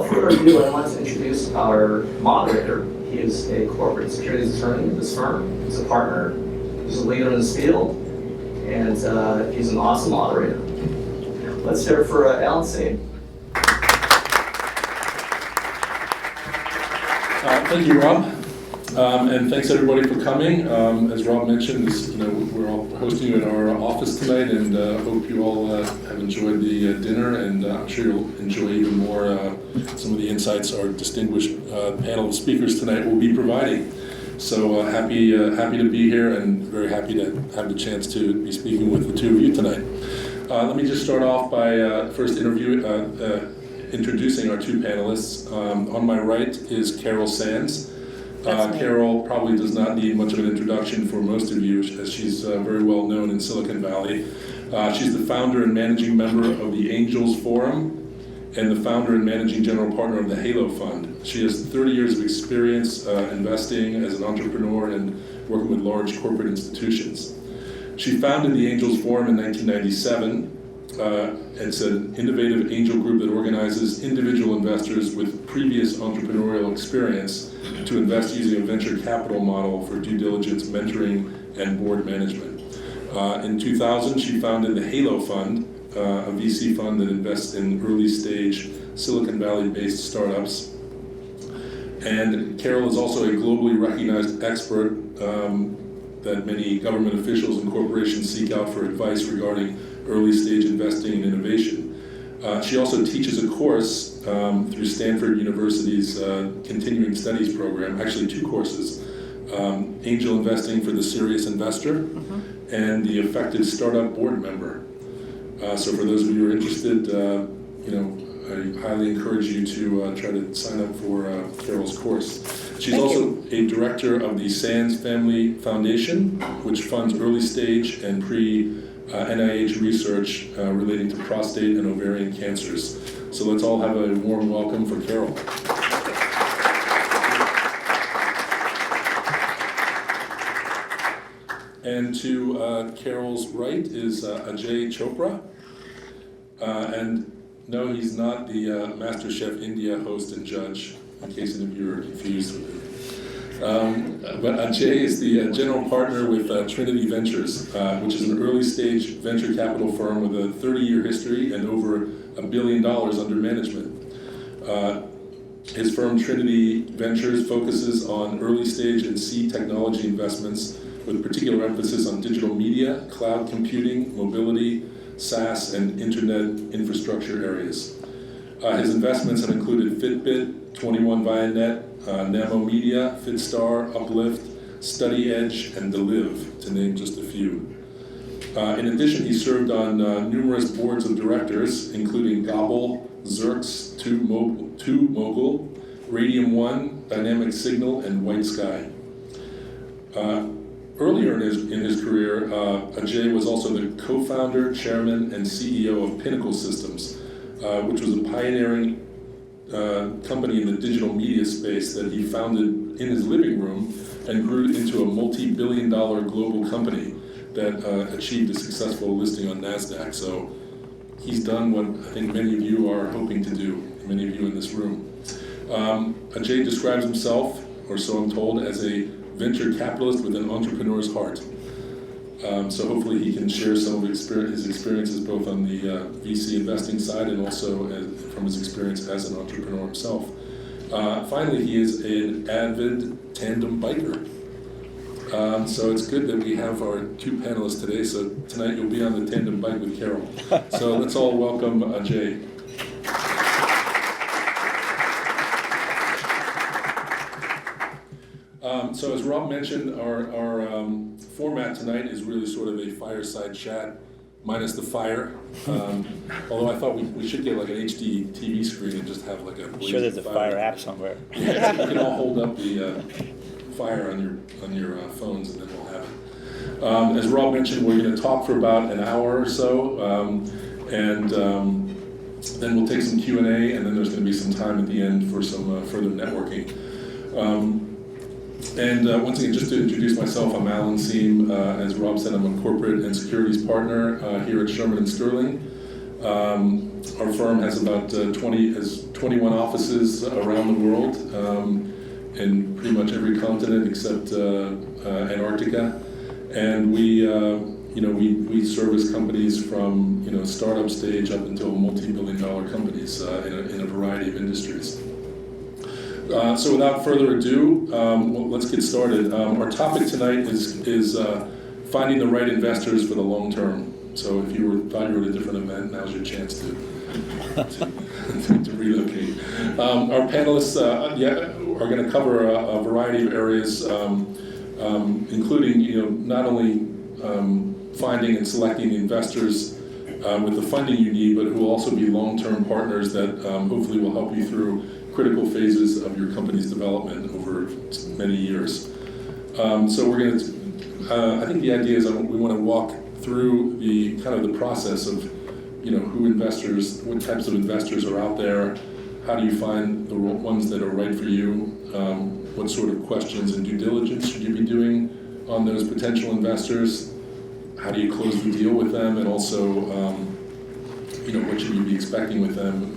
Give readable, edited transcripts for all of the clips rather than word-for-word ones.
without further ado, I want to introduce our moderator. He is a corporate securities attorney at this firm. He's a partner. He's a leader in his field, and he's an awesome moderator. Let's hear it for Alan Sane. Thank you, Rob, and thanks everybody for coming. As Rob mentioned, we're all hosting you at our office tonight, and hope you all have enjoyed the dinner, and I'm sure you'll enjoy even more some of the insights our distinguished panel of speakers tonight will be providing. So happy to be here, and very happy to have the chance to be speaking with the two of you tonight. Let me just start off by first introducing our two panelists. On my right is Carol Sands. Carol probably does not need much of an introduction for most of you, as she's very well known in Silicon Valley. She's the founder and managing member of the Angels Forum and the founder and managing general partner of the Halo Fund. She has 30 years of experience investing as an entrepreneur and working with large corporate institutions. She founded the Angels Forum in 1997. It's an innovative angel group that organizes individual investors with previous entrepreneurial experience to invest using a venture capital model for due diligence, mentoring, and board management. In 2000, she founded the Halo Fund, a VC fund that invests in early stage Silicon Valley-based startups. And Carol is also a globally recognized expert that many government officials and corporations seek out for advice regarding early stage investing and innovation. She also teaches a course through Stanford University's continuing studies program, actually two courses, Angel Investing for the Serious Investor and the Effective Startup Board Member. So for those of you who are interested, I highly encourage you to try to sign up for Carol's course. She's also a director of the Sands Family Foundation, which funds early stage and NIH research relating to prostate and ovarian cancers. So let's all have a warm welcome for Carol. And to Carol's right is Ajay Chopra. And no, he's not the MasterChef India host and judge, in case any of you are confused with him. But Ajay is the general partner with Trinity Ventures, which is an early stage venture capital firm with a 30-year history and over $1 billion under management. His firm Trinity Ventures focuses on early stage and seed technology investments with particular emphasis on digital media, cloud computing, mobility, SaaS, and internet infrastructure areas. His investments have included Fitbit, 21 Vianet, Namo Media, Fitstar, Uplift, Study Edge, and Deliv, to name just a few. In addition, he served on numerous boards of directors, including Gobble, Xerx, TubeMogul, Radium One, Dynamic Signal, and White Sky. Earlier in his career, Ajay was also the co-founder, chairman, and CEO of Pinnacle Systems, which was a pioneering company in the digital media space that he founded in his living room and grew into a multi-billion-dollar global company that achieved a successful listing on NASDAQ. So he's done what I think many of you are hoping to do, many of you in this room. Ajay describes himself, or so I'm told, as a venture capitalist with an entrepreneur's heart. So hopefully he can share some of his experiences both on the VC investing side and also from his experience as an entrepreneur himself. Finally, he is an avid tandem biker. So it's good that we have our two panelists today. So tonight you'll be on the tandem bike with Carol. So let's all welcome Ajay. So as Rob mentioned, our format tonight is really sort of a fireside chat, minus the fire. Although I thought we should get like an HD TV screen and just have like a. I'm sure there's a fire app somewhere. Yeah, so we can all hold up the fire on your phones, and then we'll have it. As Rob mentioned, we're going to talk for about an hour or so, and then we'll take some Q&A, and then there's going to be some time at the end for some further networking. And once again, just to introduce myself, I'm Alan Seam. As Rob said, I'm a corporate and securities partner here at Sherman & Sterling. Our firm has about 21 offices around the world, in pretty much every continent except Antarctica, and we service companies from startup stage up until multi-billion-dollar companies in a variety of industries. So without further ado, let's get started. Our topic tonight is finding the right investors for the long term. So if you thought you were at a different event, now's your chance to relocate. Our panelists are going to cover a variety of areas, including not only finding and selecting investors with the funding you need, but who will also be long-term partners that hopefully will help you through critical phases of your company's development over many years. So we're going to, I think the idea is that we want to walk through the kind of the process of, what types of investors are out there, how do you find the ones that are right for you, what sort of questions and due diligence should you be doing on those potential investors, how do you close the deal with them, and also, what should you be expecting with them,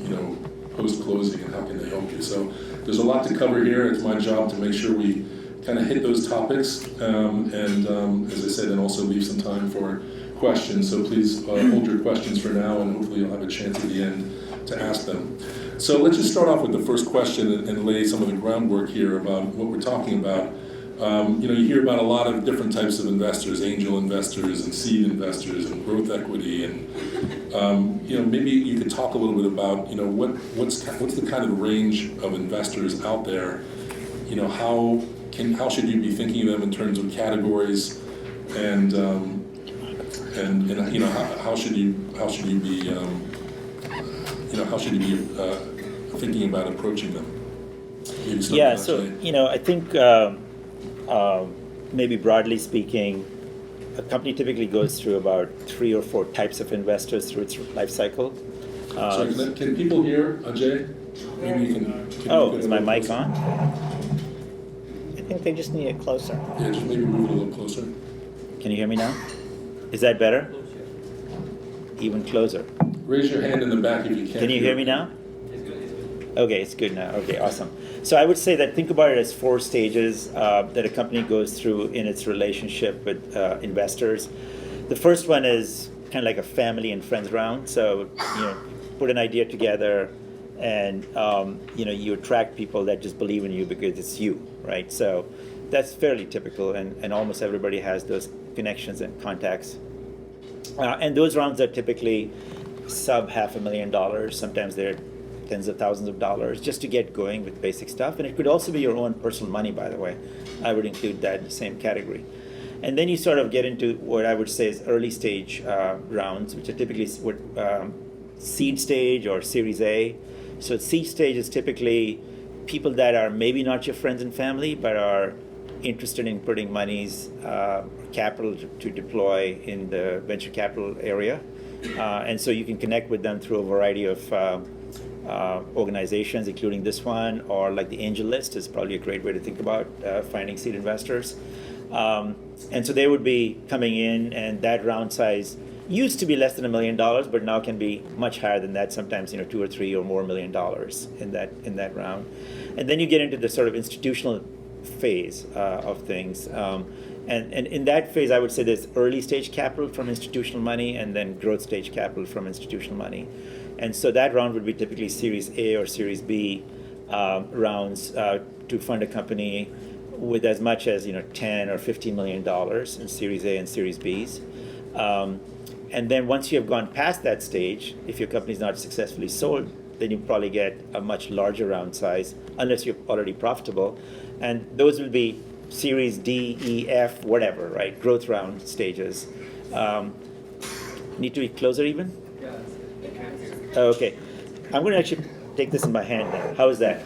post-closing, and how can they help you. So there's a lot to cover here. It's my job to make sure we kind of hit those topics, and as I said, and also leave some time for questions. So please hold your questions for now, and hopefully you'll have a chance at the end to ask them. So let's just start off with the first question and lay some of the groundwork here about what we're talking about. You hear about a lot of different types of investors, angel investors and seed investors and growth equity, and maybe you could talk a little bit about what's the kind of range of investors out there. How should you be thinking of them in terms of categories, and how should you be thinking about approaching them? Yeah, so I think maybe broadly speaking, a company typically goes through about 3 or 4 types of investors through its life cycle. Sorry, can people hear Ajay? Maybe you can is my mic on? I think they just need it closer. Yeah, just maybe move it a little closer. Can you hear me now? Is that better? Even closer. Raise your hand in the back if you can. Can you hear me now? Okay, it's good now. Okay, awesome. So I would say that think about it as 4 stages that a company goes through in its relationship with investors. The first one is kind of like a family and friends round. So put an idea together, and you attract people that just believe in you because it's you, right? So that's fairly typical, and almost everybody has those connections and contacts. And those rounds are typically sub $500,000. Sometimes they're tens of thousands of dollars just to get going with basic stuff. And it could also be your own personal money, by the way. I would include that in the same category. And then you sort of get into what I would say is early stage rounds, which are typically seed stage or Series A. So seed stage is typically people that are maybe not your friends and family, but are interested in putting monies, capital to deploy in the venture capital area. And so you can connect with them through a variety of organizations, including this one, or like the angel list is probably a great way to think about finding seed investors. And so they would be coming in, and that round size used to be less than $1 million, but now can be much higher than that. Sometimes 2 or 3 or more $1 million in that round. And then you get into the sort of institutional phase of things. And in that phase, I would say there's early stage capital from institutional money, and then growth stage capital from institutional money. And so that round would be typically Series A or Series B rounds to fund a company with as much as $10 or $15 million in Series A and Series Bs. And then once you have gone past that stage, if your company is not successfully sold, then you probably get a much larger round size, unless you're already profitable. And those will be Series D, E, F, whatever, right? Growth round stages. Need to be closer even? Okay. I'm going to actually take this in my hand now. How is that?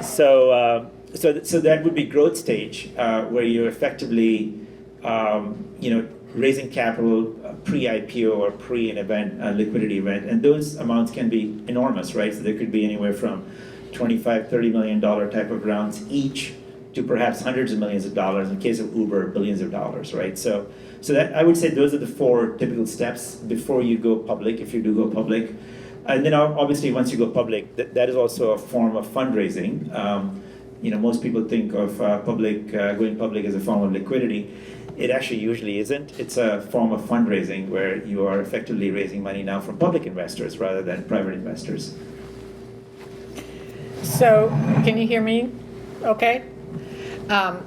So that would be growth stage, where you're effectively, raising capital pre-IPO or pre an event, a liquidity event, and those amounts can be enormous, right? So there could be anywhere from $25, $30 million type of rounds each to perhaps hundreds of millions of dollars. In the case of Uber, billions of dollars, right? So that I would say those are the 4 typical steps before you go public, if you do go public. And then obviously once you go public, that is also a form of fundraising. Most people think of going public as a form of liquidity. It actually usually isn't. It's a form of fundraising where you are effectively raising money now from public investors rather than private investors. So, can you hear me? Okay.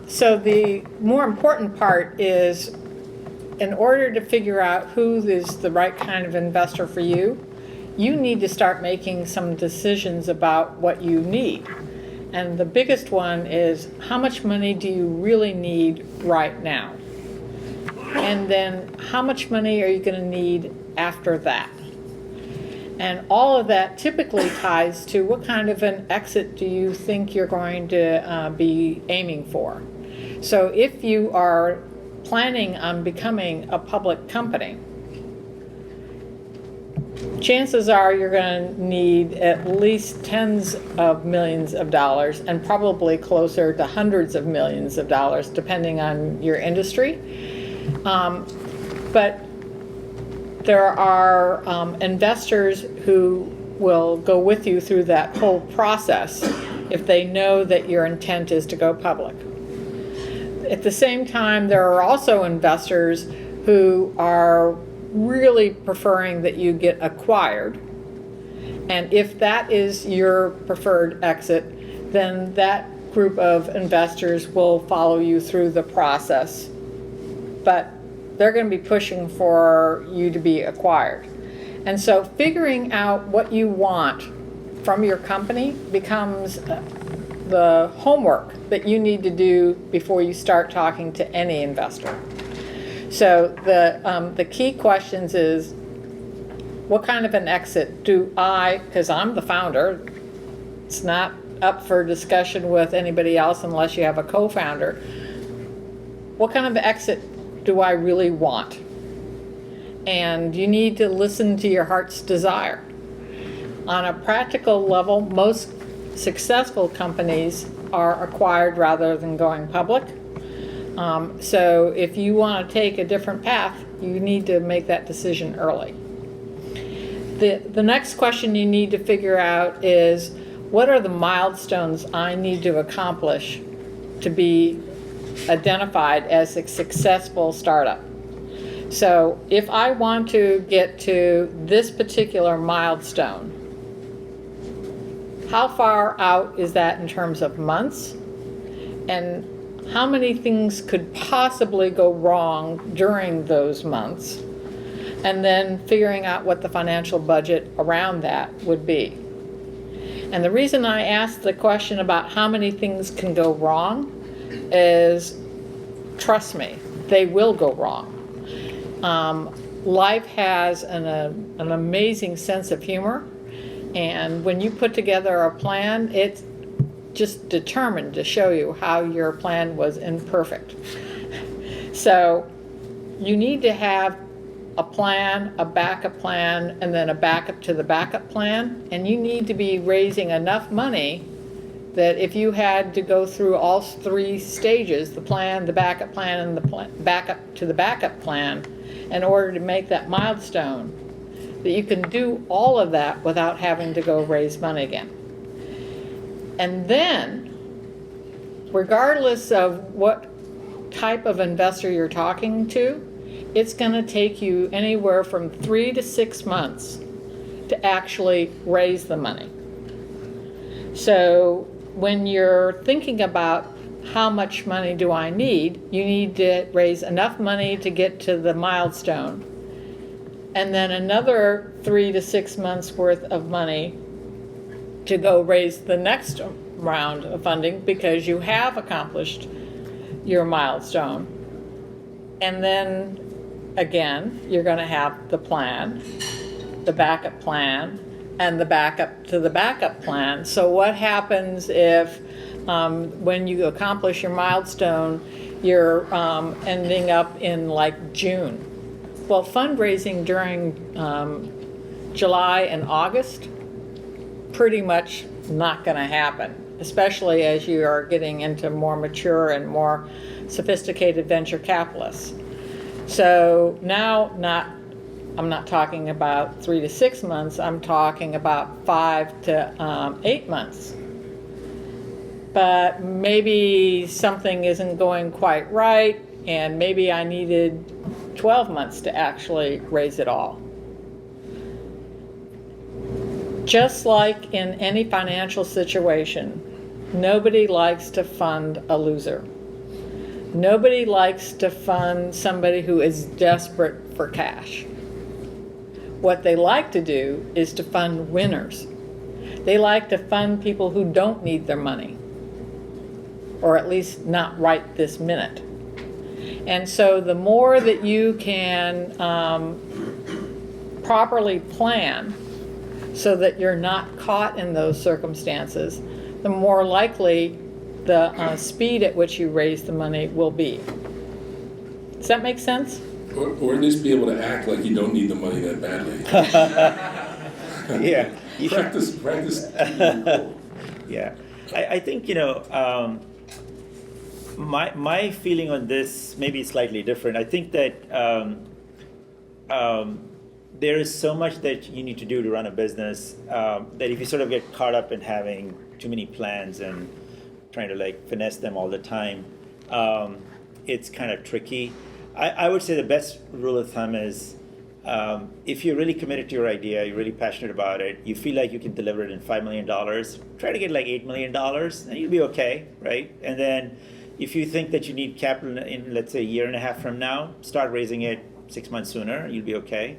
So the more important part is, in order to figure out who is the right kind of investor for you, you need to start making some decisions about what you need. And the biggest one is, how much money do you really need right now? And then how much money are you going to need after that? And all of that typically ties to what kind of an exit do you think you're going to be aiming for. So if you are planning on becoming a public company, chances are you're going to need at least tens of millions of dollars and probably closer to hundreds of millions of dollars depending on your industry. But there are investors who will go with you through that whole process if they know that your intent is to go public. At the same time, there are also investors who are really preferring that you get acquired. And if that is your preferred exit, then that group of investors will follow you through the process. But they're going to be pushing for you to be acquired. And so figuring out what you want from your company becomes the homework that you need to do before you start talking to any investor. So the key questions is, what kind of an exit do I, because I'm the founder, it's not up for discussion with anybody else unless you have a co-founder, what kind of exit do I really want? And you need to listen to your heart's desire. On a practical level, most successful companies are acquired rather than going public. So if you want to take a different path, you need to make that decision early. The next question you need to figure out is, what are the milestones I need to accomplish to be identified as a successful startup? So if I want to get to this particular milestone, how far out is that in terms of months? And how many things could possibly go wrong during those months? And then figuring out what the financial budget around that would be. And the reason I asked the question about how many things can go wrong is, trust me, they will go wrong. Life has an amazing sense of humor, and when you put together a plan, it's just determined to show you how your plan was imperfect. So you need to have a plan, a backup plan, and then a backup to the backup plan, and you need to be raising enough money that if you had to go through all 3 stages, the plan, the backup plan, and the backup to the backup plan, in order to make that milestone, that you can do all of that without having to go raise money again. And then, regardless of what type of investor you're talking to, it's going to take you anywhere from 3 to 6 months to actually raise the money. So when you're thinking about how much money do I need, you need to raise enough money to get to the milestone, and then another 3 to 6 months worth of money to go raise the next round of funding because you have accomplished your milestone. And then again, you're going to have the plan, the backup plan, and the backup to the backup plan. So what happens if when you accomplish your milestone, you're ending up in like June? Well, fundraising during July and August, pretty much not going to happen. especially as you are getting into more mature and more sophisticated venture capitalists. So now I'm not talking about 3 to 6 months, I'm talking about 5 to 8 months. But maybe something isn't going quite right, and maybe I needed 12 months to actually raise it all. Just like in any financial situation, nobody likes to fund a loser. Nobody likes to fund somebody who is desperate for cash. What they like to do is to fund winners. They like to fund people who don't need their money, or at least not right this minute. And so the more that you can properly plan so that you're not caught in those circumstances, the more likely the speed at which you raise the money will be. Does that make sense? Or at least be able to act like you don't need the money that badly. Yeah. Practice. Yeah. I think, my feeling on this may be slightly different. I think that there is so much that you need to do to run a business that if you sort of get caught up in having too many plans and trying to finesse them all the time, it's kind of tricky. I would say the best rule of thumb is if you're really committed to your idea, you're really passionate about it, you feel like you can deliver it in $5 million, try to get $8 million, and you'll be okay, right? And then if you think that you need capital in, let's say, a year and a half from now, start raising it 6 months sooner, you'll be okay.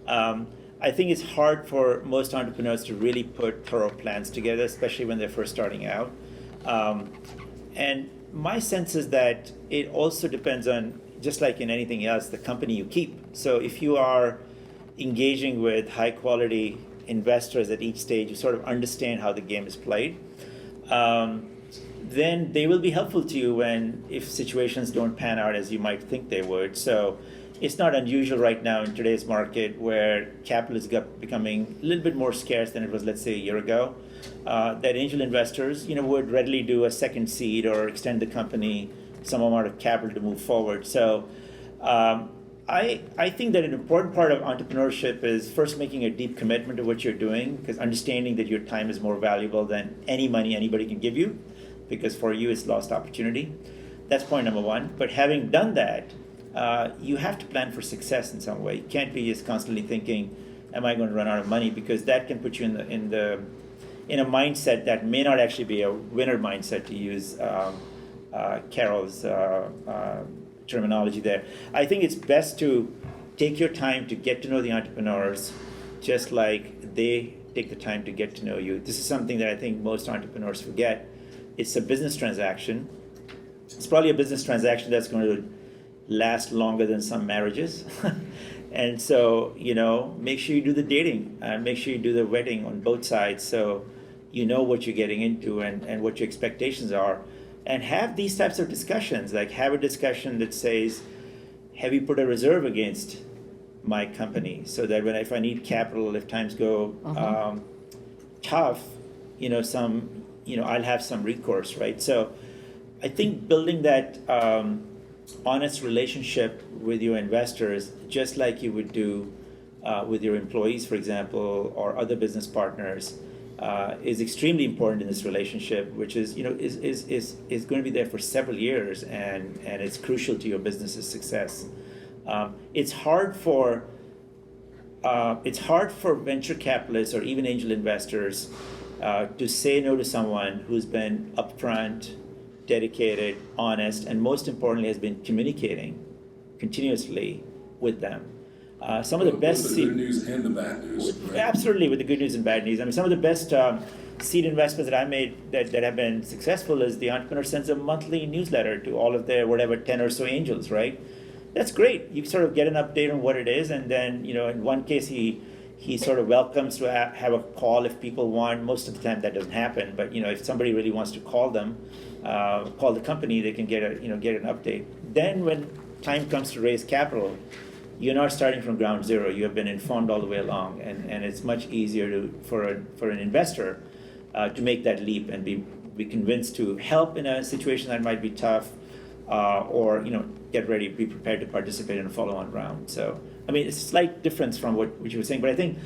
I think it's hard for most entrepreneurs to really put thorough plans together, especially when they're first starting out. And my sense is that it also depends on, just like in anything else, the company you keep. So if you are engaging with high quality investors at each stage, you sort of understand how the game is played, then they will be helpful to you if situations don't pan out as you might think they would. So it's not unusual right now in today's market where capital is becoming a little bit more scarce than it was, let's say, a year ago, that angel investors, would readily do a second seed or extend the company some amount of capital to move forward. So I think that an important part of entrepreneurship is first making a deep commitment to what you're doing, because understanding that your time is more valuable than any money anybody can give you, because for you it's lost opportunity. That's point number one. But having done that, you have to plan for success in some way. You can't be just constantly thinking, am I going to run out of money? Because that can put you in a mindset that may not actually be a winner mindset, to use Carol's terminology there. I think it's best to take your time to get to know the entrepreneurs, just like they take the time to get to know you. This is something that I think most entrepreneurs forget. It's a business transaction. It's probably a business transaction that's going to last longer than some marriages. And so, make sure you do the dating, make sure you do the vetting on both sides, so you know what you're getting into and what your expectations are. And have these types of discussions, have a discussion that says, have you put a reserve against my company, so that if I need capital, if times go tough, I'll have some recourse, right? So I think building that honest relationship with your investors, just like you would do with your employees, for example, or other business partners, is extremely important in this relationship, which is going to be there for several years, and it's crucial to your business's success. It's hard for venture capitalists or even angel investors to say no to someone who's been upfront, dedicated, honest, and most importantly has been communicating continuously with them. Some of the best the good news and the bad news. Right? Absolutely, with the good news and bad news. I mean, some of the best seed investments that I made that have been successful is the entrepreneur sends a monthly newsletter to all of their 10 or so angels, right? That's great. You sort of get an update on what it is, and then in one case he sort of welcomes to have a call if people want. Most of the time that doesn't happen, but if somebody really wants to call them, call the company, they can get an update. Then when time comes to raise capital, you're not starting from ground zero. You have been informed all the way along, and it's much easier for an investor to make that leap and be be convinced to help in a situation that might be tough, or get ready, be prepared to participate in a follow-on round. So I mean, it's a slight difference from what you were saying, but I think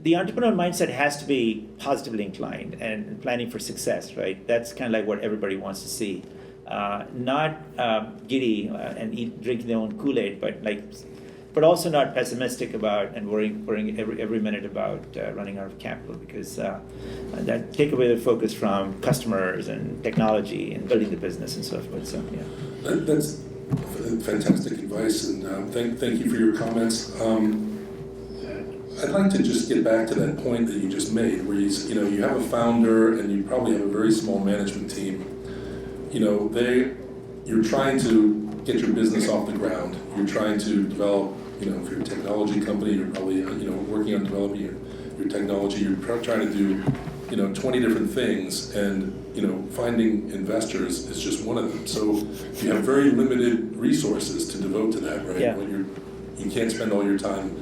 the entrepreneur mindset has to be positively inclined and planning for success, right? That's kind of like what everybody wants to see. Not giddy and drinking their own Kool-Aid, but also not pessimistic about and worrying every minute about running out of capital, because that take away the focus from customers and technology and building the business and so forth. So yeah, that's fantastic advice, and thank you for your comments. I'd like to just get back to that point that you just made, where you have a founder and you probably have a very small management team. You're trying to get your business off the ground. You're trying to develop, if you're a technology company, you're probably, working on developing your technology. You're trying to do, 20 different things, and, finding investors is just one of them. So you have very limited resources to devote to that, right? Yeah. You can't spend all your time,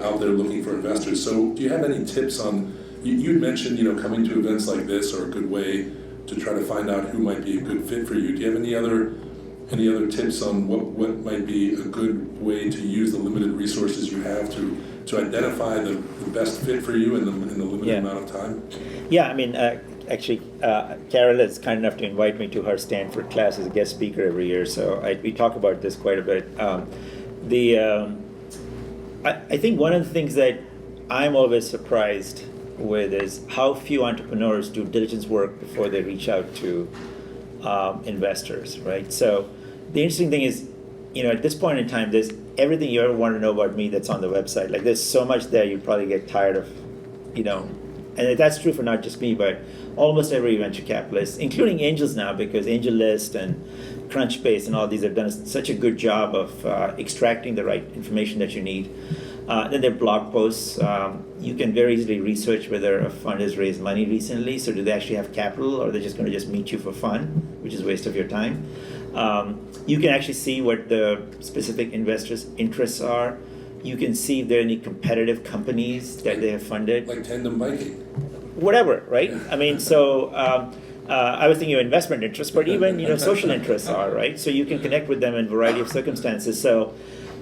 out there looking for investors. So do you have any tips on, you'd mentioned, coming to events like this are a good way to try to find out who might be a good fit for you. Do you have any other tips on what might be a good way to use the limited resources you have to identify the best fit for you in the limited amount of time? Yeah, I mean, actually, Carol is kind enough to invite me to her Stanford class as a guest speaker every year, so we talk about this quite a bit. I think one of the things that I'm always surprised with is how few entrepreneurs do diligence work before they reach out to investors, right? So the interesting thing is, at this point in time, there's everything you ever want to know about me that's on the website. Like, there's so much there you probably get tired of, and that's true for not just me, but almost every venture capitalist, including angels now, because AngelList and Crunchbase and all these have done such a good job of extracting the right information that you need. Then there are blog posts. You can very easily research whether a fund has raised money recently. So do they actually have capital, or are they just going to just meet you for fun, which is a waste of your time? You can actually see what the specific investors' interests are. You can see if there are any competitive companies that they have funded. Like Tandem Biking. Whatever, right? I mean, so I was thinking of investment interests, but even social interests are, right? So you can connect with them in a variety of circumstances. So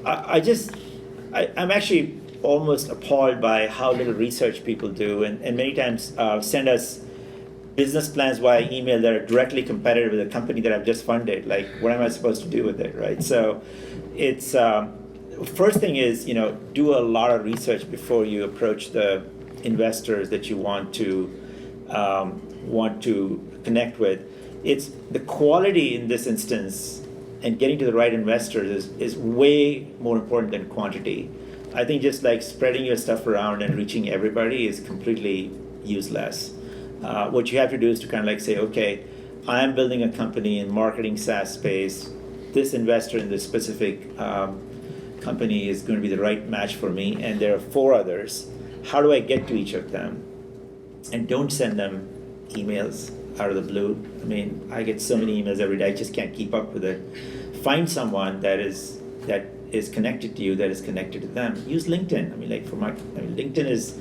I'm actually almost appalled by how little research people do, and many times send us business plans via email that are directly competitive with a company that I've just funded. Like, what am I supposed to do with it, right? So it's first thing is, do a lot of research before you approach the investors that you want to connect with. It's the quality in this instance, and getting to the right investors is way more important than quantity. I think just like spreading your stuff around and reaching everybody is completely useless. What you have to do is to kind of like say, okay, I'm building a company in marketing SaaS space. This investor in this specific company is going to be the right match for me, and there are 4 others. How do I get to each of them? And don't send them emails out of the blue. I mean, I get so many emails every day, I just can't keep up with it. Find someone that is connected to you, that is connected to them. Use LinkedIn. I mean, LinkedIn is,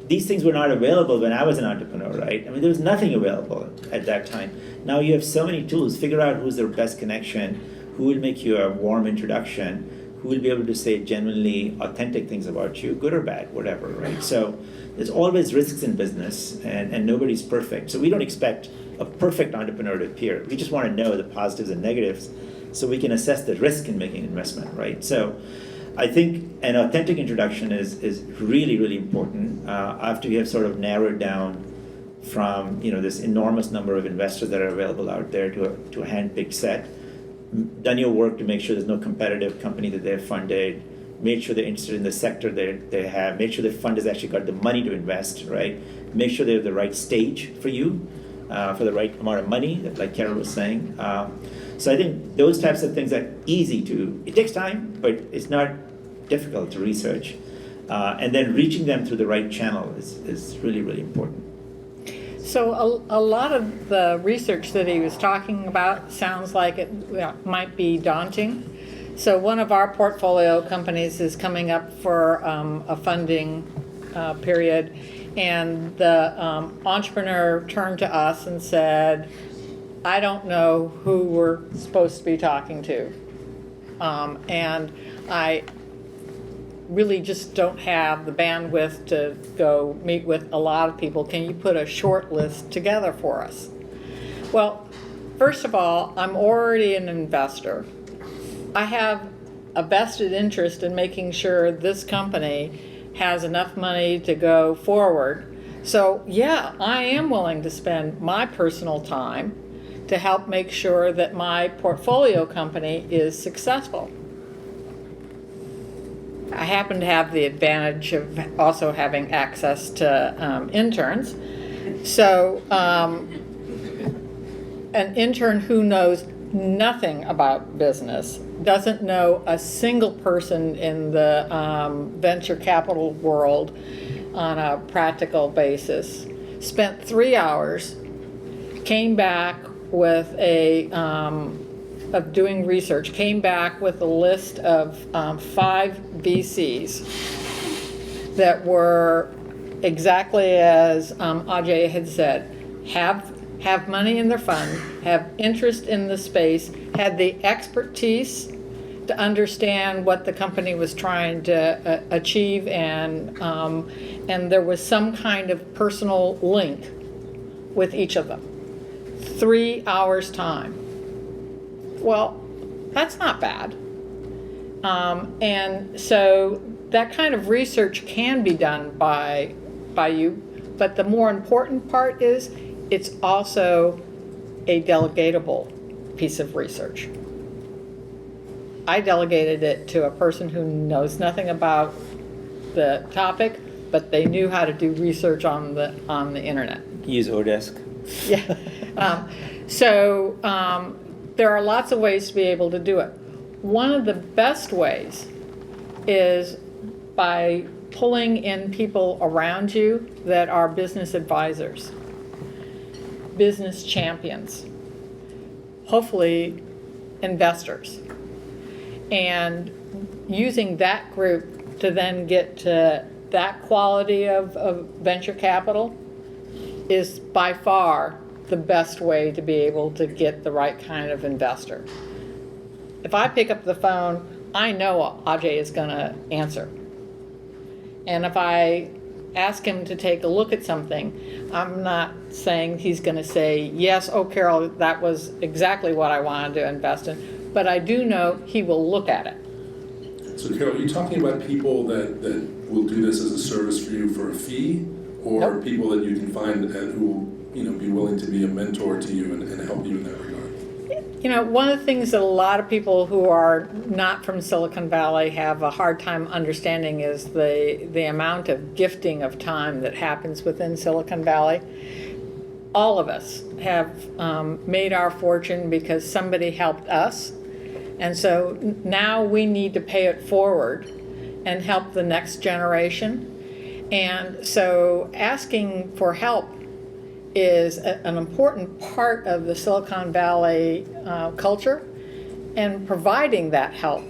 these things were not available when I was an entrepreneur, right? I mean, there was nothing available at that time. Now you have so many tools. Figure out who's their best connection, who will make you a warm introduction, who will be able to say genuinely authentic things about you, good or bad, whatever, right? So there's always risks in business, and nobody's perfect. So we don't expect a perfect entrepreneur to appear. We just want to know the positives and negatives so we can assess the risk in making an investment, right? So I think an authentic introduction is really, really important after you have sort of narrowed down from this enormous number of investors that are available out there to a hand-picked set. Done your work to make sure there's no competitive company that they've funded, made sure they're interested in the sector they have, made sure the fund has actually got the money to invest, right? Make sure they have the right stage for you, for the right amount of money, like Carol was saying. So I think those types of things are easy to, it takes time, but it's not difficult to research. And then reaching them through the right channel is really, really important. So a lot of the research that he was talking about sounds like it might be daunting. So one of our portfolio companies is coming up for a funding period, And the entrepreneur turned to us and said, I don't know who we're supposed to be talking to. And I really just don't have the bandwidth to go meet with a lot of people. Can you put a short list together for us? Well, first of all, I'm already an investor. I have a vested interest in making sure this company has enough money to go forward. So yeah, I am willing to spend my personal time to help make sure that my portfolio company is successful. I happen to have the advantage of also having access to interns. So an intern who knows nothing about business, doesn't know a single person in the venture capital world on a practical basis, spent 3 hours, came back with of doing research, came back with a list of 5 VCs that were exactly as Ajay had said, have money in their fund, have interest in the space, had the expertise to understand what the company was trying to achieve, and there was some kind of personal link with each of them. 3 hours time. Well, that's not bad. And so that kind of research can be done by you, but the more important part is it's also a delegatable piece of research. I delegated it to a person who knows nothing about the topic, but they knew how to do research on the internet. Use Odesk. Yeah. There are lots of ways to be able to do it. One of the best ways is by pulling in people around you that are business advisors, business champions, hopefully investors, and using that group to then get to that quality of venture capital is by far the best way to be able to get the right kind of investor. If I pick up the phone, I know Ajay is going to answer. And if I ask him to take a look at something, I'm not saying he's going to say, yes, oh, Carol, that was exactly what I wanted to invest in. But I do know he will look at it. So Carol, are you talking about people that will do this as a service for you for a fee, or Nope. people that you can find who will be willing to be a mentor to you and help you in that regard? One of the things that a lot of people who are not from Silicon Valley have a hard time understanding is the amount of gifting of time that happens within Silicon Valley. All of us have made our fortune because somebody helped us. And so now we need to pay it forward and help the next generation. And so asking for help is an important part of the Silicon Valley culture, and providing that help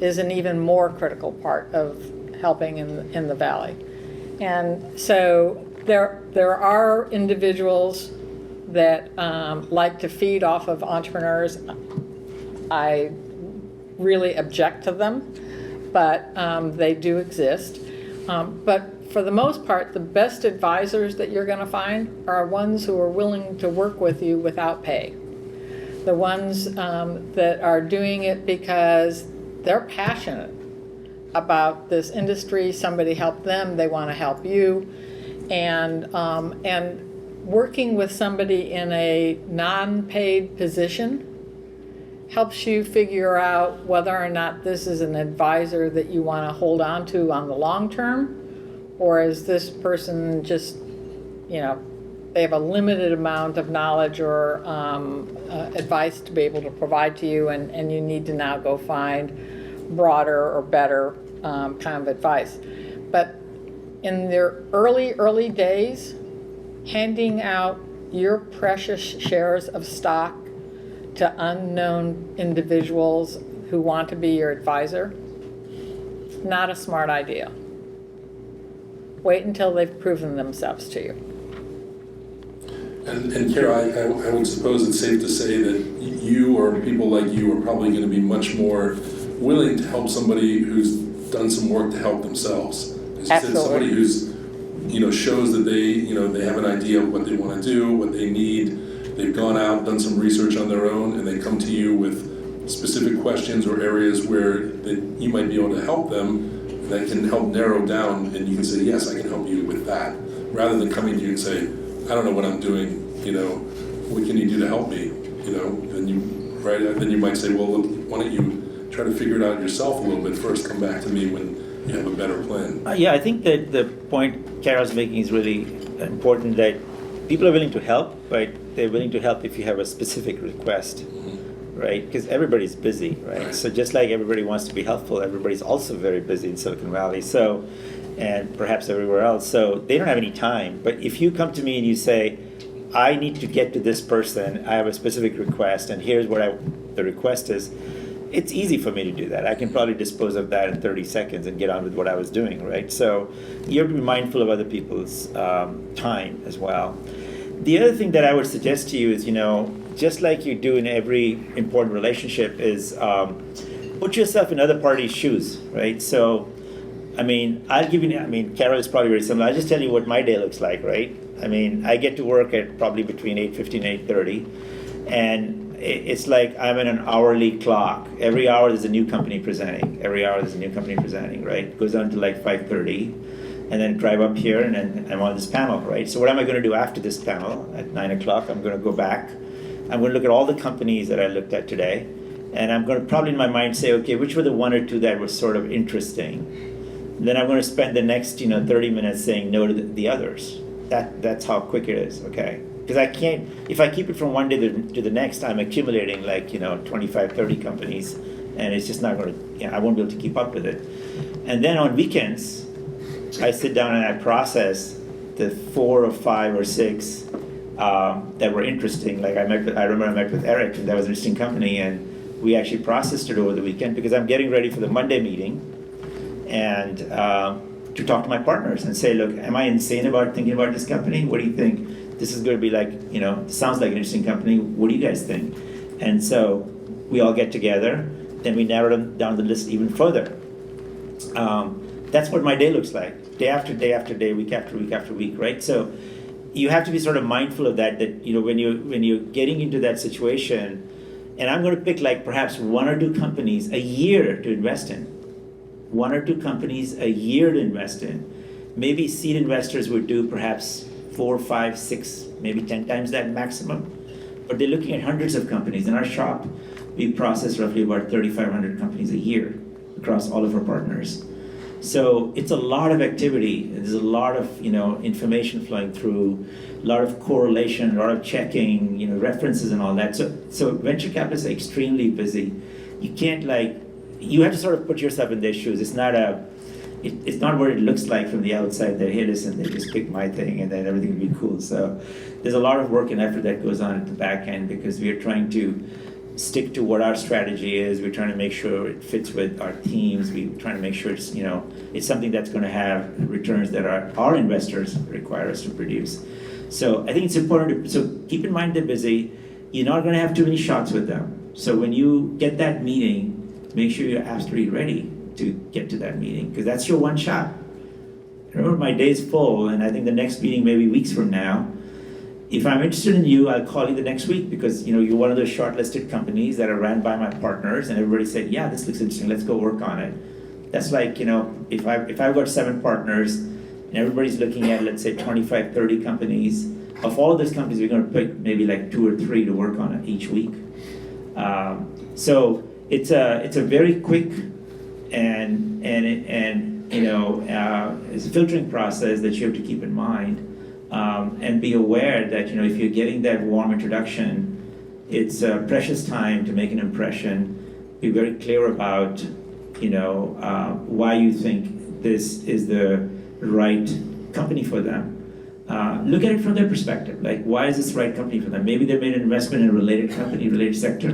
is an even more critical part of helping in the Valley. And so there are individuals that like to feed off of entrepreneurs. I really object to them, but they do exist. But for the most part, the best advisors that you're going to find are ones who are willing to work with you without pay. The ones that are doing it because they're passionate about this industry. Somebody helped them, they want to help you. And working with somebody in a non-paid position helps you figure out whether or not this is an advisor that you want to hold on to on the long term, or is this person just, they have a limited amount of knowledge or advice to be able to provide to you, and you need to now go find broader or better kind of advice. But in their early days, handing out your precious shares of stock to unknown individuals who want to be your advisor, not a smart idea. Wait until they've proven themselves to you. And Kara, I would suppose it's safe to say that you or people like you are probably going to be much more willing to help somebody who's done some work to help themselves. As you said, somebody who's, shows that they have an idea of what they want to do, what they need. They've gone out, done some research on their own, and they come to you with specific questions or areas where you might be able to help them that can help narrow down, and you can say, yes, I can help you with that, rather than coming to you and say, I don't know what I'm doing, what can you do to help me? Then you might say, well, why don't you try to figure it out yourself a little bit first, come back to me when you have a better plan. Yeah, I think that the point Kara's making is really important, that people are willing to help, but they're willing to help if you have a specific request, right? Because everybody's busy, right? So just like everybody wants to be helpful, everybody's also very busy in Silicon Valley, and perhaps everywhere else. So they don't have any time. But if you come to me and you say, I need to get to this person, I have a specific request, and here's what the request is, it's easy for me to do that. I can probably dispose of that in 30 seconds and get on with what I was doing, right? So you have to be mindful of other people's time as well. The other thing that I would suggest to you is, just like you do in every important relationship, is put yourself in other parties' shoes, right? So, Carol is probably very similar. I'll just tell you what my day looks like, right? I get to work at probably between 8:50 and 8:30, and it's like I'm in an hourly clock. Every hour there's a new company presenting. Right? It goes on to like 5:30, and then drive up here, and then I'm on this panel, right? So what am I going to do after this panel? At 9 o'clock, I'm going to go back. I'm going to look at all the companies that I looked at today, and I'm going to probably in my mind say, okay, which were the one or two that were sort of interesting? Then I'm going to spend the next 30 minutes saying no to the others. That's how quick it is, okay? Because I can't, if I keep it from one day to the next, I'm accumulating 25, 30 companies, and it's just not going to, I won't be able to keep up with it. And then on weekends, I sit down and I process the 4 or 5 or 6 that were interesting. Like I remember I met with Eric, and that was an interesting company, and we actually processed it over the weekend because I'm getting ready for the Monday meeting, and to talk to my partners and say, look, am I insane about thinking about this company? What do you think? This is going to be like, sounds like an interesting company. What do you guys think? And so we all get together, then we narrow down the list even further. That's what my day looks like, day after day after day, week after week after week, right? So you have to be sort of mindful of that when you're getting into that situation, and I'm going to pick like perhaps 1 or 2 companies a year to invest in. 1 or 2 companies a year to invest in. Maybe seed investors would do perhaps 4, 5, 6, maybe 10 times that maximum. But they're looking at hundreds of companies. In our shop, we process roughly about 3,500 companies a year across all of our partners. So it's a lot of activity. There's a lot of information flowing through, a lot of correlation, a lot of checking, references and all that. So venture capitalists are extremely busy. You can't you have to sort of put yourself in their shoes. It's not what it looks like from the outside that, hey, listen, they just picked my thing and then everything will be cool. So there's a lot of work and effort that goes on at the back end because we are trying to stick to what our strategy is. We're trying to make sure it fits with our teams. We're trying to make sure it's something that's going to have returns that our investors require us to produce. So I think it's important so keep in mind they're busy. You're not going to have too many shots with them. So when you get that meeting, make sure you're absolutely ready to get to that meeting because that's your one shot. Remember, my day's full, and I think the next meeting may be weeks from now. If I'm interested in you, I'll call you the next week because you're one of those shortlisted companies that are ran by my partners, and everybody said, "Yeah, this looks interesting. Let's go work on it." That's like if I've got 7 partners, and everybody's looking at let's say 25, 30 companies. Of all those companies, we're going to pick maybe like 2 or 3 to work on it each week. So it's a very quick and it's a filtering process that you have to keep in mind, and be aware that if you're getting that warm introduction, it's a precious time to make an impression. Be very clear about why you think this is the right company for them. Look at it from their perspective. Like, why is this the right company for them? Maybe they made an investment in a related company, related sector,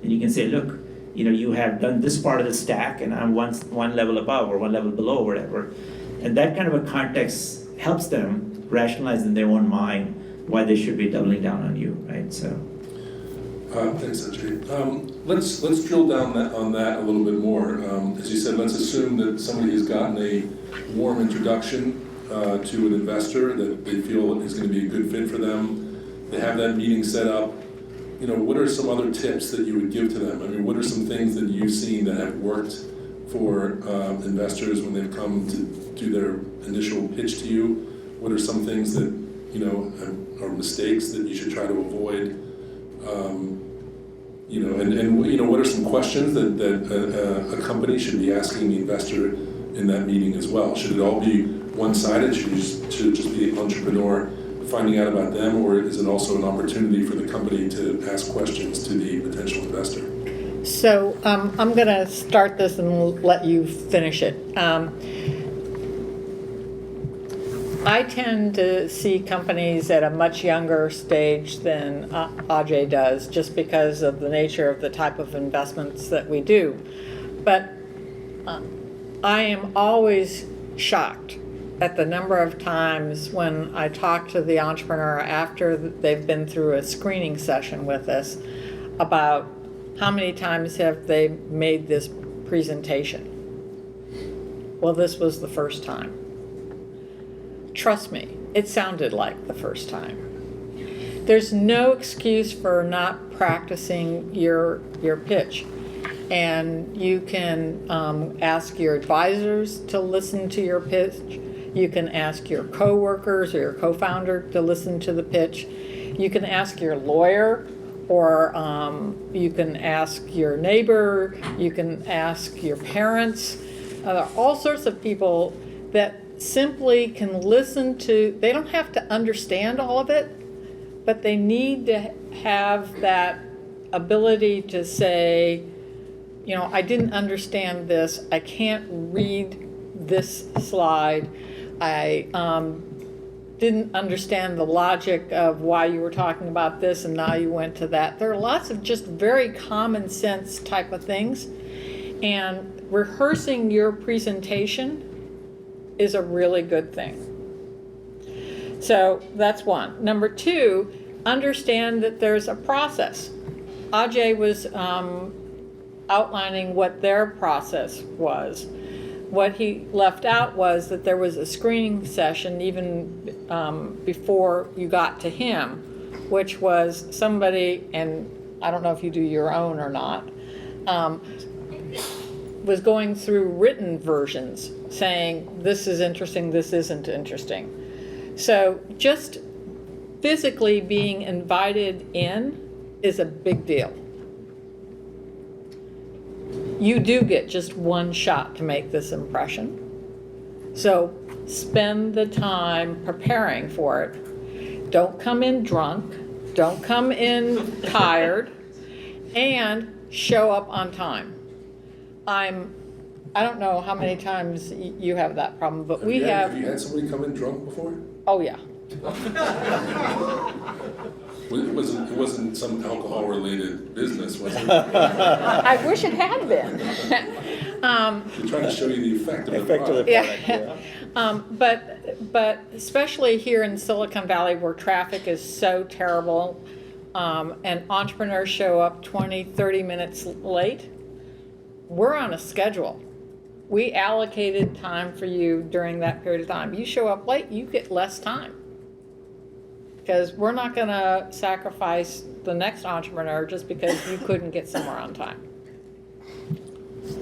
and you can say, look, you have done this part of the stack, and I'm one level above or one level below, or whatever. And that kind of a context helps them rationalize in their own mind why they should be doubling down on you, right? So. Thanks, Ajay. Let's drill down on that a little bit more. As you said, let's assume that somebody has gotten a warm introduction to an investor that they feel is going to be a good fit for them. They have that meeting set up. You know, what are some other tips that you would give to them? I mean, what are some things that you've seen that have worked for investors when they've come to do their initial pitch to you? What are some things that, you know, are mistakes that you should try to avoid? You know, and you know, what are some questions that a company should be asking the investor in that meeting as well? Should it all be one-sided? Should it just be an entrepreneur finding out about them, or is it also an opportunity for the company to ask questions to the potential investor? So I'm going to start this and let you finish it. I tend to see companies at a much younger stage than Ajay does, just because of the nature of the type of investments that we do. But I am always shocked at the number of times when I talk to the entrepreneur after they've been through a screening session with us about how many times have they made this presentation. Well, this was the first time. Trust me, it sounded like the first time. There's no excuse for not practicing your pitch. And you can ask your advisors to listen to your pitch. You can ask your coworkers or your co-founder to listen to the pitch. You can ask your lawyer, or you can ask your neighbor. You can ask your parents. There are all sorts of people that simply can listen to. They don't have to understand all of it, but they need to have that ability to say, you know, I didn't understand this. I can't read this slide. I didn't understand the logic of why you were talking about this and now you went to that. There are lots of just very common sense type of things. And rehearsing your presentation is a really good thing. So that's one. Number two, understand that there's a process. Ajay was outlining what their process was. What he left out was that there was a screening session even before you got to him, which was somebody, and I don't know if you do your own or not, was going through written versions saying, this is interesting, this isn't interesting. So just physically being invited in is a big deal. You do get just one shot to make this impression. So spend the time preparing for it. Don't come in drunk, don't come in tired, and show up on time. I don't know how many times you have that problem, but we have. Have you had somebody come in drunk before? Oh, yeah. It wasn't some alcohol-related business, was it? I wish it had been. We're trying to show you the effect of the Effect of the product. product, yeah. But especially here in Silicon Valley where traffic is so terrible, and entrepreneurs show up 20, 30 minutes late, we're on a schedule. We allocated time for you during that period of time. You show up late, you get less time. Because we're not going to sacrifice the next entrepreneur just because you couldn't get somewhere on time.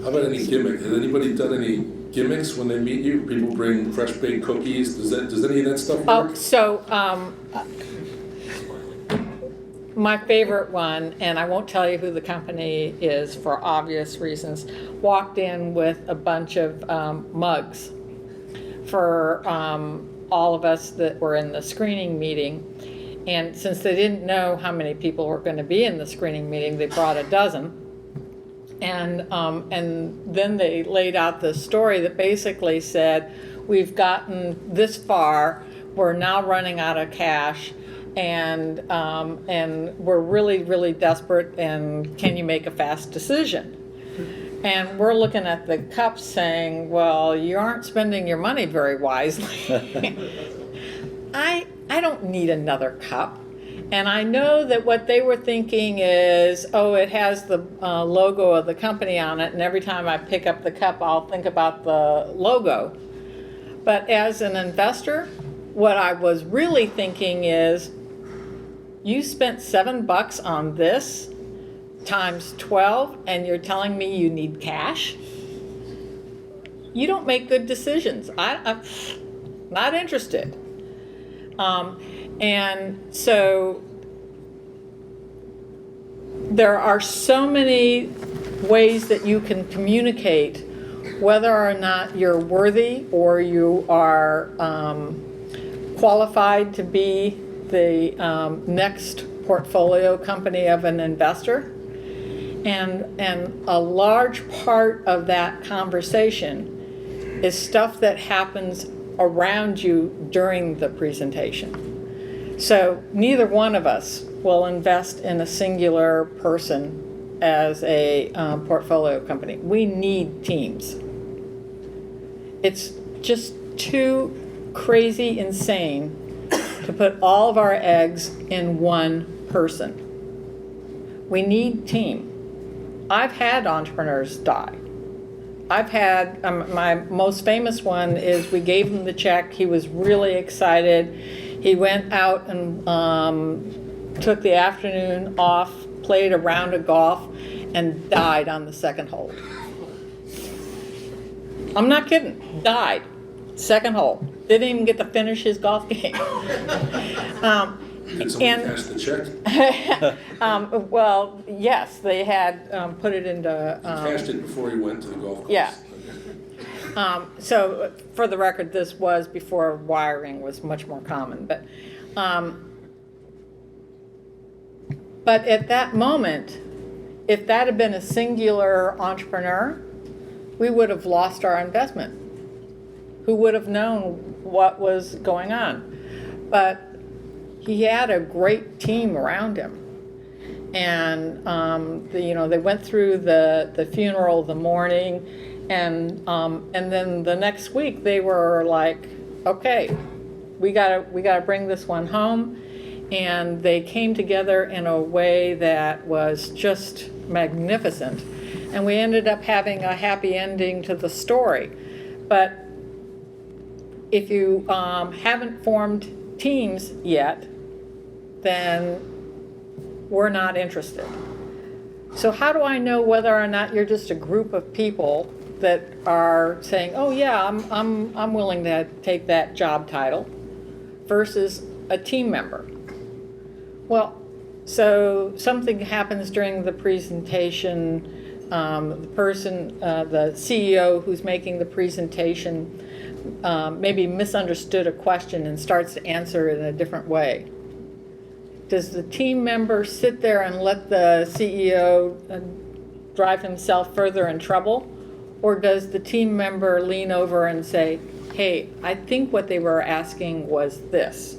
How about any gimmick? Has anybody done any gimmicks when they meet you? People bring fresh baked cookies. Does any of that stuff work? Oh, so my favorite one, and I won't tell you who the company is for obvious reasons, walked in with a bunch of mugs for all of us that were in the screening meeting. And since they didn't know how many people were going to be in the screening meeting, they brought a dozen. And then they laid out this story that basically said, we've gotten this far, we're now running out of cash, and we're really, really desperate, and can you make a fast decision? And we're looking at the cups saying, well, you aren't spending your money very wisely. I don't need another cup. And I know that what they were thinking is, oh, it has the logo of the company on it, and every time I pick up the cup, I'll think about the logo. But as an investor, what I was really thinking is, you spent $7 on this times 12, and you're telling me you need cash? You don't make good decisions. I'm not interested. And so there are so many ways that you can communicate whether or not you're worthy or you are qualified to be the next portfolio company of an investor. And a large part of that conversation is stuff that happens around you during the presentation. So neither one of us will invest in a singular person as a portfolio company. We need teams. It's just too crazy insane to put all of our eggs in one person. We need team. I've had entrepreneurs die. I've had, my most famous one is we gave him the check. He was really excited. He went out and took the afternoon off, played a round of golf, and died on the second hole. I'm not kidding. Died. Second hole. Didn't even get to finish his golf game. Did someone cash the check? Well, yes, they had put it into. He cashed it before he went to the golf course. Yeah. Okay. So, for the record, this was before wiring was much more common. But at that moment, if that had been a singular entrepreneur, we would have lost our investment. Who would have known what was going on? But he had a great team around him. And, they went through the funeral the morning, and then the next week they were like, okay, we gotta bring this one home. And they came together in a way that was just magnificent. And we ended up having a happy ending to the story. But if you haven't formed teams yet, then we're not interested. So how do I know whether or not you're just a group of people that are saying, oh yeah, I'm willing to take that job title, versus a team member? Well, so something happens during the presentation. The person, the CEO who's making the presentation, maybe misunderstood a question and starts to answer it in a different way. Does the team member sit there and let the CEO drive himself further in trouble? Or does the team member lean over and say, hey, I think what they were asking was this?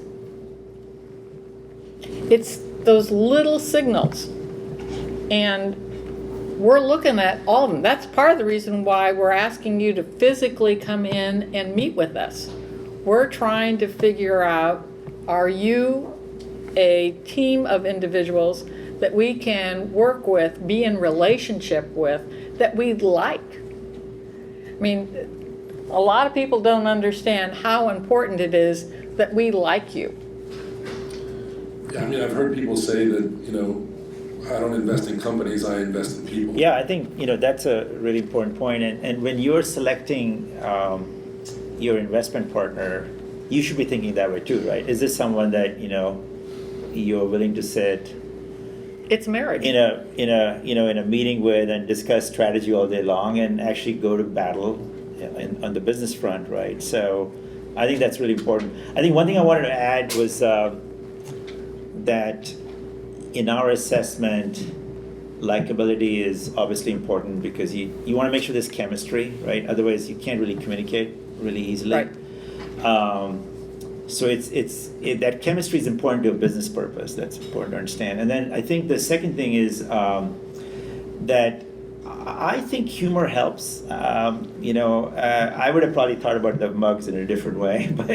It's those little signals. And we're looking at all of them. That's part of the reason why we're asking you to physically come in and meet with us. We're trying to figure out, are you a team of individuals that we can work with, be in relationship with, that we'd like? I mean, a lot of people don't understand how important it is that we like you. Yeah, I mean, I've heard people say that, I don't invest in companies, I invest in people. Yeah, I think that's a really important point. And when you're selecting your investment partner, you should be thinking that way too, right? Is this someone that you're willing to sit It's marriage. in a meeting with and discuss strategy all day long and actually go to battle on the business front, right? So I think that's really important. I think one thing I wanted to add was that in our assessment, likability is obviously important because you want to make sure there's chemistry, right? Otherwise, you can't really communicate really easily. Right. So that chemistry is important to a business purpose. That's important to understand. And then I think the second thing is that I think humor helps. I would have probably thought about the mugs in a different way, but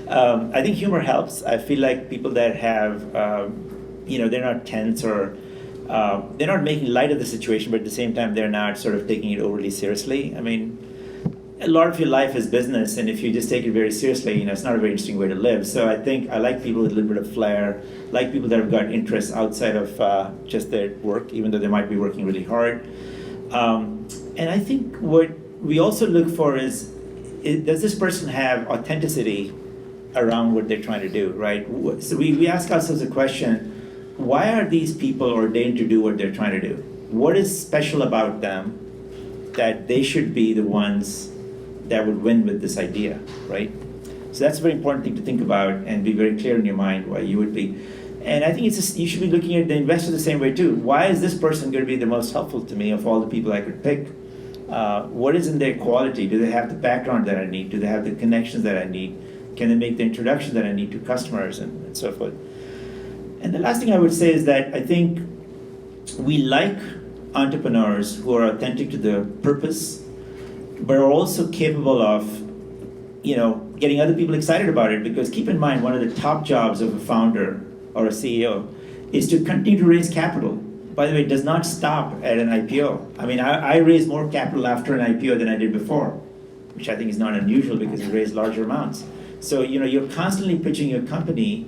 I think humor helps. I feel like people that have, they're not tense or they're not making light of the situation, but at the same time, they're not sort of taking it overly seriously. I mean, a lot of your life is business, and if you just take it very seriously, it's not a very interesting way to live. So I think I like people with a little bit of flair, like people that have got interests outside of just their work, even though they might be working really hard. And I think what we also look for is does this person have authenticity around what they're trying to do, right? So we ask ourselves a question, why are these people ordained to do what they're trying to do? What is special about them that they should be the ones that would win with this idea, right? So that's a very important thing to think about and be very clear in your mind why you would be. And I think you should be looking at the investor the same way too. Why is this person going to be the most helpful to me of all the people I could pick? What is in their quality? Do they have the background that I need? Do they have the connections that I need? Can they make the introduction that I need to customers and so forth? And the last thing I would say is that I think we like entrepreneurs who are authentic to the purpose, but are also capable of, getting other people excited about it. Because keep in mind, one of the top jobs of a founder or a CEO is to continue to raise capital. By the way, it does not stop at an IPO. I mean, I raised more capital after an IPO than I did before, which I think is not unusual because you raise larger amounts. So, you're constantly pitching your company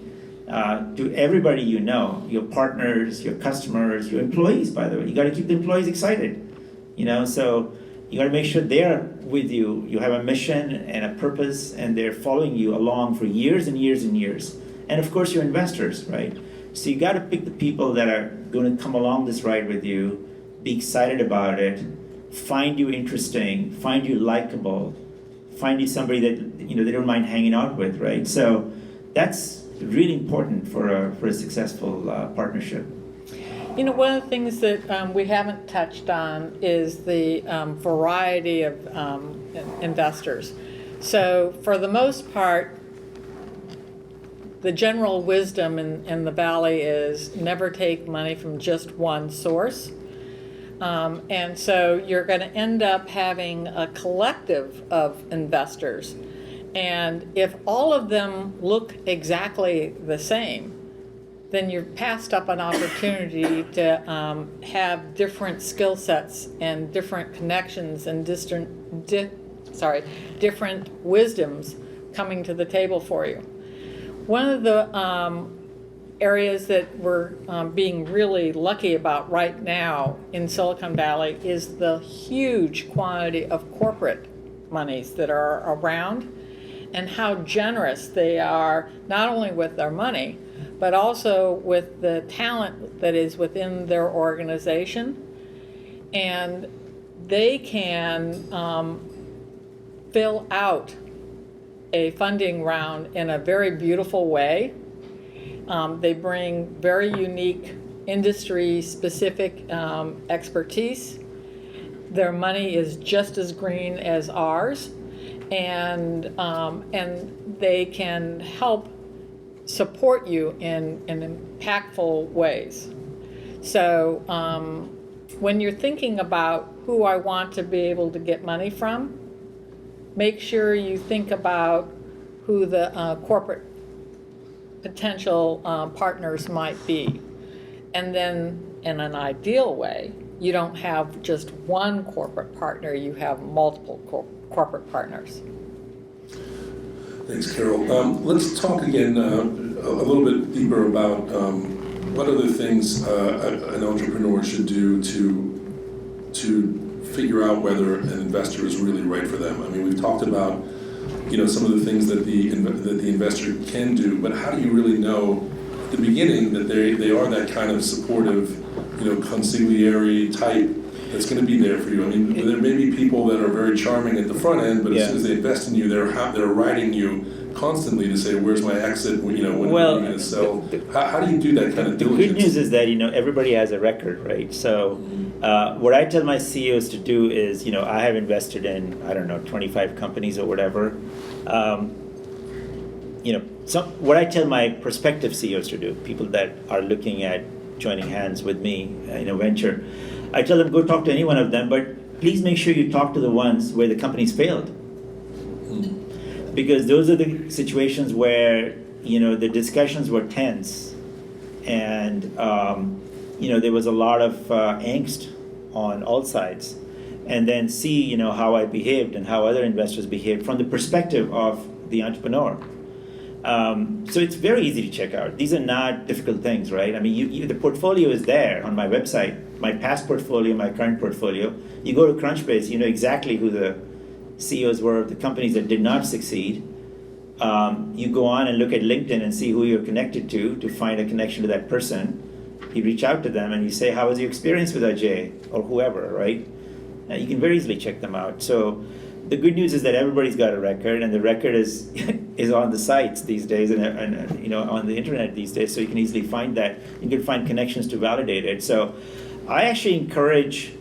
to everybody your partners, your customers, your employees, by the way. You got to keep the employees excited, so you got to make sure they're with you. You have a mission and a purpose, and they're following you along for years and years and years. And of course, your investors, right? So you got to pick the people that are going to come along this ride with you, be excited about it, find you interesting, find you likable, find you somebody that they don't mind hanging out with, right? So that's really important for a successful partnership. One of the things that we haven't touched on is the variety of investors. So for the most part, the general wisdom in the Valley is never take money from just one source. And so you're going to end up having a collective of investors. And if all of them look exactly the same, then you've passed up an opportunity to have different skill sets and different connections and different wisdoms coming to the table for you. One of the areas that we're being really lucky about right now in Silicon Valley is the huge quantity of corporate monies that are around and how generous they are, not only with their money, but also with the talent that is within their organization. And they can fill out a funding round in a very beautiful way. They bring very unique industry-specific expertise. Their money is just as green as ours, and they can help support you in impactful ways. So when you're thinking about who I want to be able to get money from, make sure you think about who the corporate potential partners might be. And then in an ideal way, you don't have just one corporate partner, you have multiple corporate partners. Thanks, Carol. Let's talk again a little bit deeper about what other things an entrepreneur should do to figure out whether an investor is really right for them. I mean, we've talked about some of the things that the investor can do, but how do you really know at the beginning that they are that kind of supportive, consigliere type that's going to be there for you? I mean, there may be people that are very charming at the front end, but as soon as they invest in you, they're writing you constantly to say, "Where's my exit? When are you going to sell?" How do you do that kind of diligence? The good news is that everybody has a record, right? So what I tell my CEOs to do is, I have invested in 25 companies or whatever. What I tell my prospective CEOs to do, people that are looking at joining hands with me in a venture, I tell them, go talk to any one of them, but please make sure you talk to the ones where the company's failed. Because those are the situations where, the discussions were tense and, there was a lot of angst on all sides. And then see, how I behaved and how other investors behaved from the perspective of the entrepreneur. So it's very easy to check out. These are not difficult things, right? I mean, the portfolio is there on my website, my past portfolio, my current portfolio. You go to Crunchbase, you know exactly who the CEOs were of the companies that did not succeed. You go on and look at LinkedIn and see who you're connected to find a connection to that person. You reach out to them and you say, how was your experience with Ajay or whoever, right? You can very easily check them out. So the good news is that everybody's got a record, and the record is is on the sites these days, and on the internet these days. So you can easily find that. You can find connections to validate it. So I actually encourage,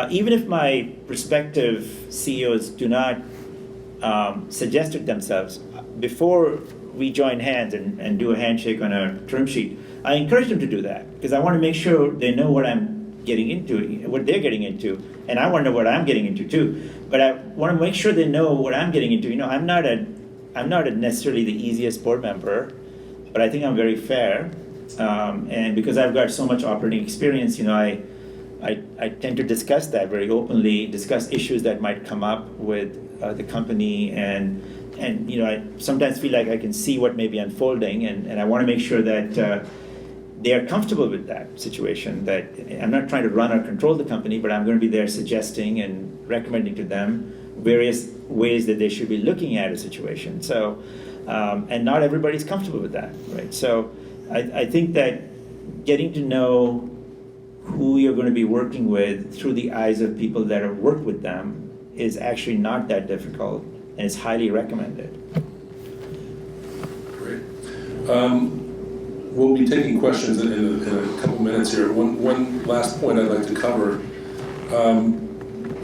even if my prospective CEOs do not suggest it themselves, before we join hands and do a handshake on a term sheet, I encourage them to do that because I want to make sure they know what I'm getting into, what they're getting into, and I want to know what I'm getting into too. But I want to make sure they know what I'm getting into. I'm not necessarily the easiest board member, but I think I'm very fair, and because I've got so much operating experience, I tend to discuss that very openly, discuss issues that might come up with the company, and I sometimes feel like I can see what may be unfolding, and I want to make sure that they are comfortable with that situation, that I'm not trying to run or control the company, but I'm going to be there suggesting and recommending to them various ways that they should be looking at a situation. So, and not everybody's comfortable with that, right? So I think that getting to know who you're going to be working with through the eyes of people that have worked with them is actually not that difficult, and it's highly recommended. Great. We'll be taking questions in a couple minutes here. One last point I'd like to cover.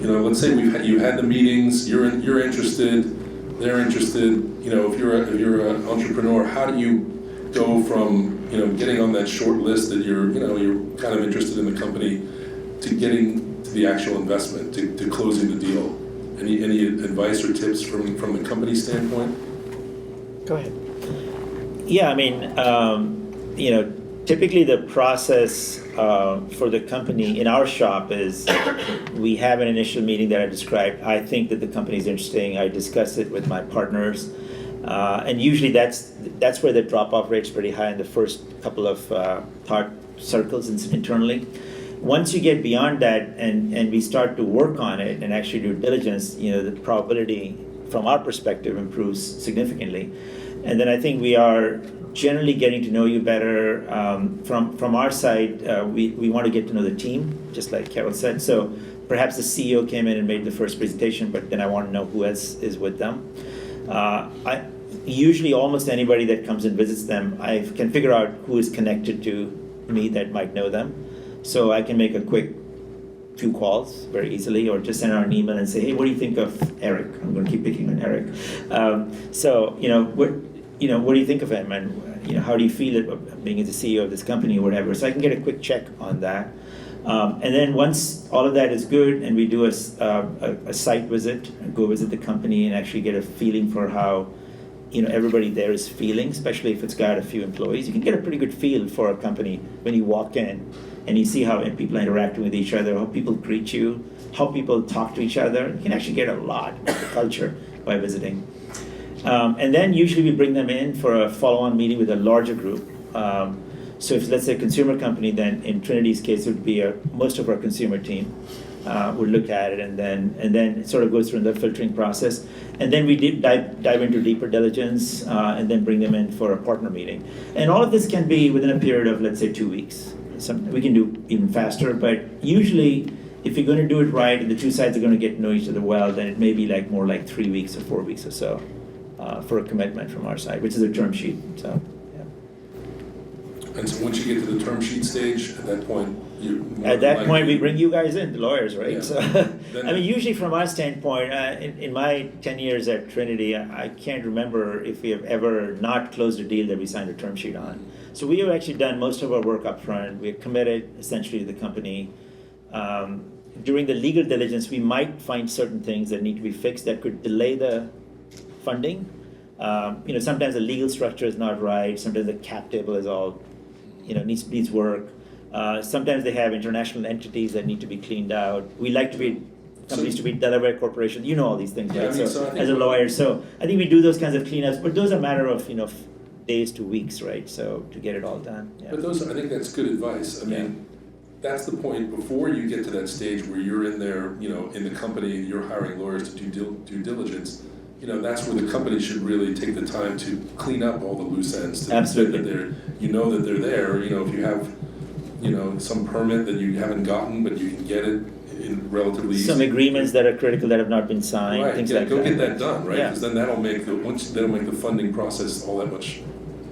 Let's say you had the meetings. You're interested. They're interested. If you're an entrepreneur, how do you go from getting on that short list that you're kind of interested in the company to getting to the actual investment, to closing the deal? Any advice or tips from the company standpoint? Go ahead. Yeah, I mean. Typically the process for the company in our shop is we have an initial meeting that I described. I think that the company is interesting. I discuss it with my partners, and usually that's where the drop-off rate's pretty high in the first couple of thought circles internally. Once you get beyond that and we start to work on it and actually do diligence, the probability from our perspective improves significantly. And then I think we are generally getting to know you better. From our side, we want to get to know the team, just like Carol said. So perhaps the CEO came in and made the first presentation, but then I want to know who else is with them. Usually almost anybody that comes and visits them, I can figure out who is connected to me that might know them. So I can make a quick few calls very easily, or just send out an email and say, hey, what do you think of Eric? I'm going to keep picking on Eric. What do you think of him, and how do you feel about being the CEO of this company or whatever? So I can get a quick check on that, and then once all of that is good, and we do a site visit, go visit the company, and actually get a feeling for how everybody there is feeling, especially if it's got a few employees. You can get a pretty good feel for a company when you walk in and you see how people are interacting with each other, how people greet you, how people talk to each other. You can actually get a lot of the culture by visiting. And then usually we bring them in for a follow-on meeting with a larger group. So if let's say a consumer company, then in Trinity's case it would be most of our consumer team would look at it, and then it sort of goes through the filtering process. And then we dive into deeper diligence, and then bring them in for a partner meeting. And all of this can be within a period of, let's say, 2 weeks. We can do even faster, but usually if you're going to do it right and the two sides are going to get to know each other well, then it may be more like 3 weeks or 4 weeks or so for a commitment from our side, which is a term sheet. So, yeah. And so once you get to the term sheet stage, at that point, we bring you guys in, the lawyers, right? Yeah. So, I mean, usually from our standpoint, in my 10 years at Trinity, I can't remember if we have ever not closed a deal that we signed a term sheet on. So we have actually done most of our work up front. We're committed essentially to the company. During the legal diligence, we might find certain things that need to be fixed that could delay the funding. Sometimes the legal structure is not right. Sometimes the cap table is all, needs work. Sometimes they have international entities that need to be cleaned out. We like to be companies to be Delaware Corporation. You know all these things, right? As a lawyer, so I think we do those kinds of cleanups, but those are a matter of days to weeks, right? So to get it all done. Yeah. But I think that's good advice. I mean, that's the point before you get to that stage where you're in there, in the company, you're hiring lawyers to do due diligence. That's where the company should really take the time to clean up all the loose ends. To Absolutely. That they're there. If you have, some permit that you haven't gotten, but you can get it in relatively easy. Some agreements that are critical that have not been signed, right. things like that. Go get that done, right? Yeah. Because then that'll make the funding process all that much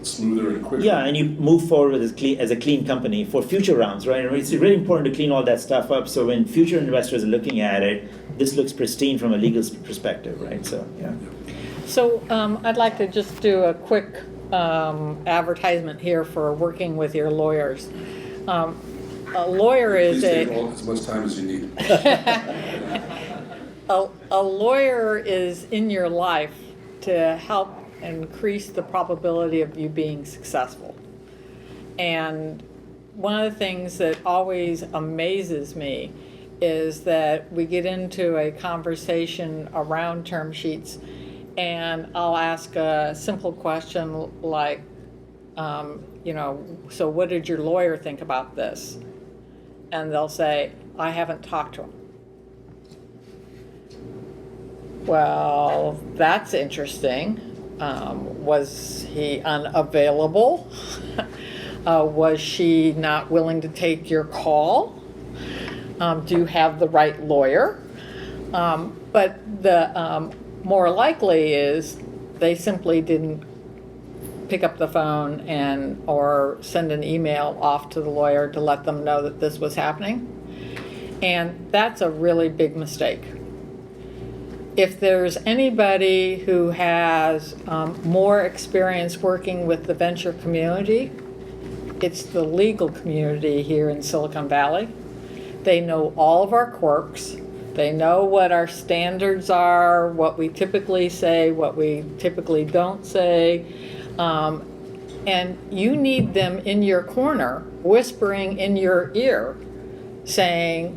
smoother and quicker. Yeah, and you move forward as a clean company for future rounds, right? And it's really important to clean all that stuff up so when future investors are looking at it, this looks pristine from a legal perspective, right? So, yeah. So I'd like to just do a quick advertisement here for working with your lawyers. A lawyer is Please take as much time as you need. a lawyer is in your life to help increase the probability of you being successful. And one of the things that always amazes me is that we get into a conversation around term sheets and I'll ask a simple question like, so what did your lawyer think about this? And they'll say, I haven't talked to him. Well, that's interesting. Was he unavailable? Was she not willing to take your call? Do you have the right lawyer? But the more likely is they simply didn't pick up the phone or send an email off to the lawyer to let them know that this was happening. And that's a really big mistake. If there's anybody who has more experience working with the venture community, it's the legal community here in Silicon Valley. They know all of our quirks. They know what our standards are, what we typically say, what we typically don't say. And you need them in your corner, whispering in your ear, saying,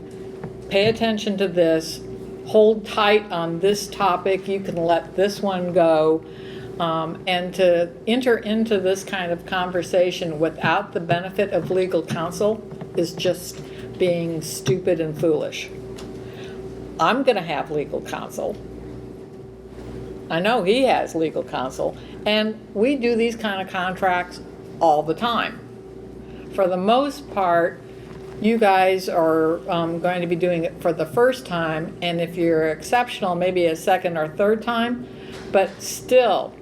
pay attention to this, hold tight on this topic, you can let this one go. And to enter into this kind of conversation without the benefit of legal counsel is just being stupid and foolish. I'm going to have legal counsel. I know he has legal counsel. And we do these kind of contracts all the time. For the most part, you guys are going to be doing it for the first time, and if you're exceptional, maybe a second or third time, but still,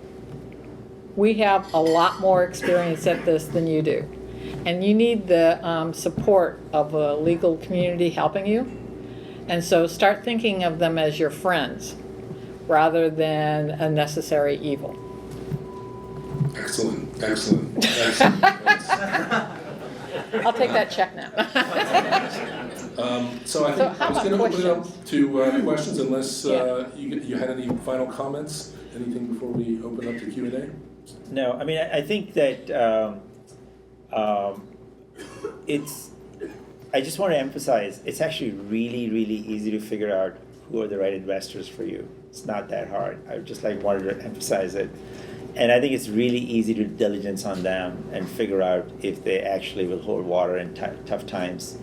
we have a lot more experience at this than you do. And you need the support of a legal community helping you. And so start thinking of them as your friends rather than a necessary evil. Excellent. I'll take that check now. So I think I was going to open it up to questions unless Yeah. you had any final comments, anything before we open up to Q&A? No, I mean, I think that I just want to emphasize, it's actually really, really easy to figure out who are the right investors for you. It's not that hard. I just wanted to emphasize it. And I think it's really easy to diligence on them and figure out if they actually will hold water in tough times.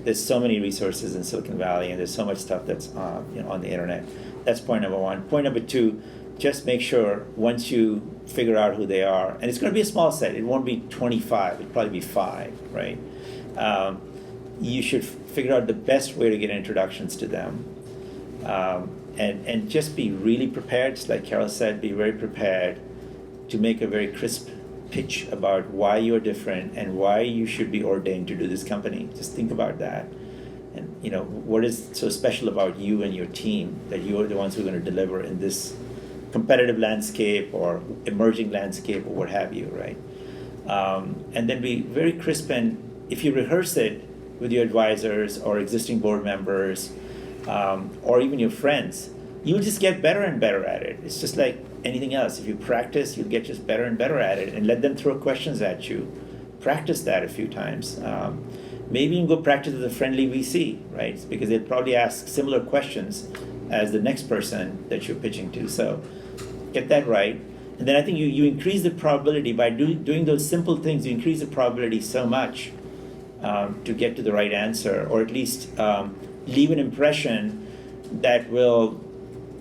There's so many resources in Silicon Valley, and there's so much stuff that's on the internet. That's point number one. Point number two, just make sure once you figure out who they are, and it's going to be a small set. It won't be 25. It'll probably be 5, right? You should figure out the best way to get introductions to them. And just be really prepared, just like Carol said, be very prepared to make a very crisp pitch about why you're different and why you should be ordained to do this company. Just think about that. And what is so special about you and your team that you're the ones who are going to deliver in this competitive landscape or emerging landscape or what have you, right? And then be very crisp, and if you rehearse it, with your advisors or existing board members, or even your friends, you'll just get better and better at it. It's just like anything else. If you practice, you'll get just better and better at it. And let them throw questions at you. Practice that a few times. Maybe you can go practice with a friendly VC, right? Because they'll probably ask similar questions as the next person that you're pitching to. So get that right. And then I think you increase the probability by doing those simple things. You increase the probability so much to get to the right answer, or at least leave an impression that will,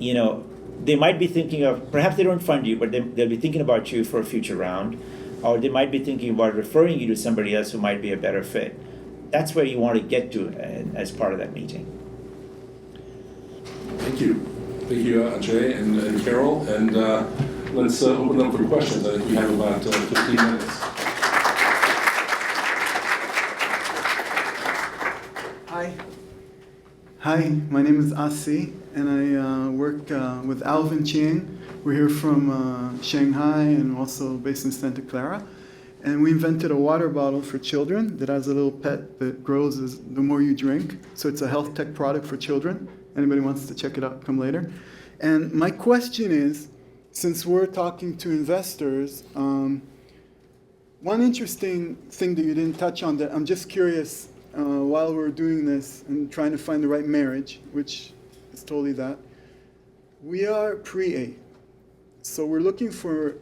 they might be thinking of, perhaps they don't fund you, but they'll be thinking about you for a future round, or they might be thinking about referring you to somebody else who might be a better fit. That's where you want to get to as part of that meeting. Thank you. Thank you, Ajay and Carol. And let's open up for questions. I think we have about 15 minutes. Hi, my name is Asi, and I work with Alvin Chiang. We're here from Shanghai and also based in Santa Clara. And we invented a water bottle for children that has a little pet that grows the more you drink. So it's a health tech product for children. Anybody wants to check it out, come later. And my question is, since we're talking to investors, one interesting thing that you didn't touch on that I'm just curious, while we're doing this and trying to find the right marriage, which is totally that, we are pre-A. So we're looking for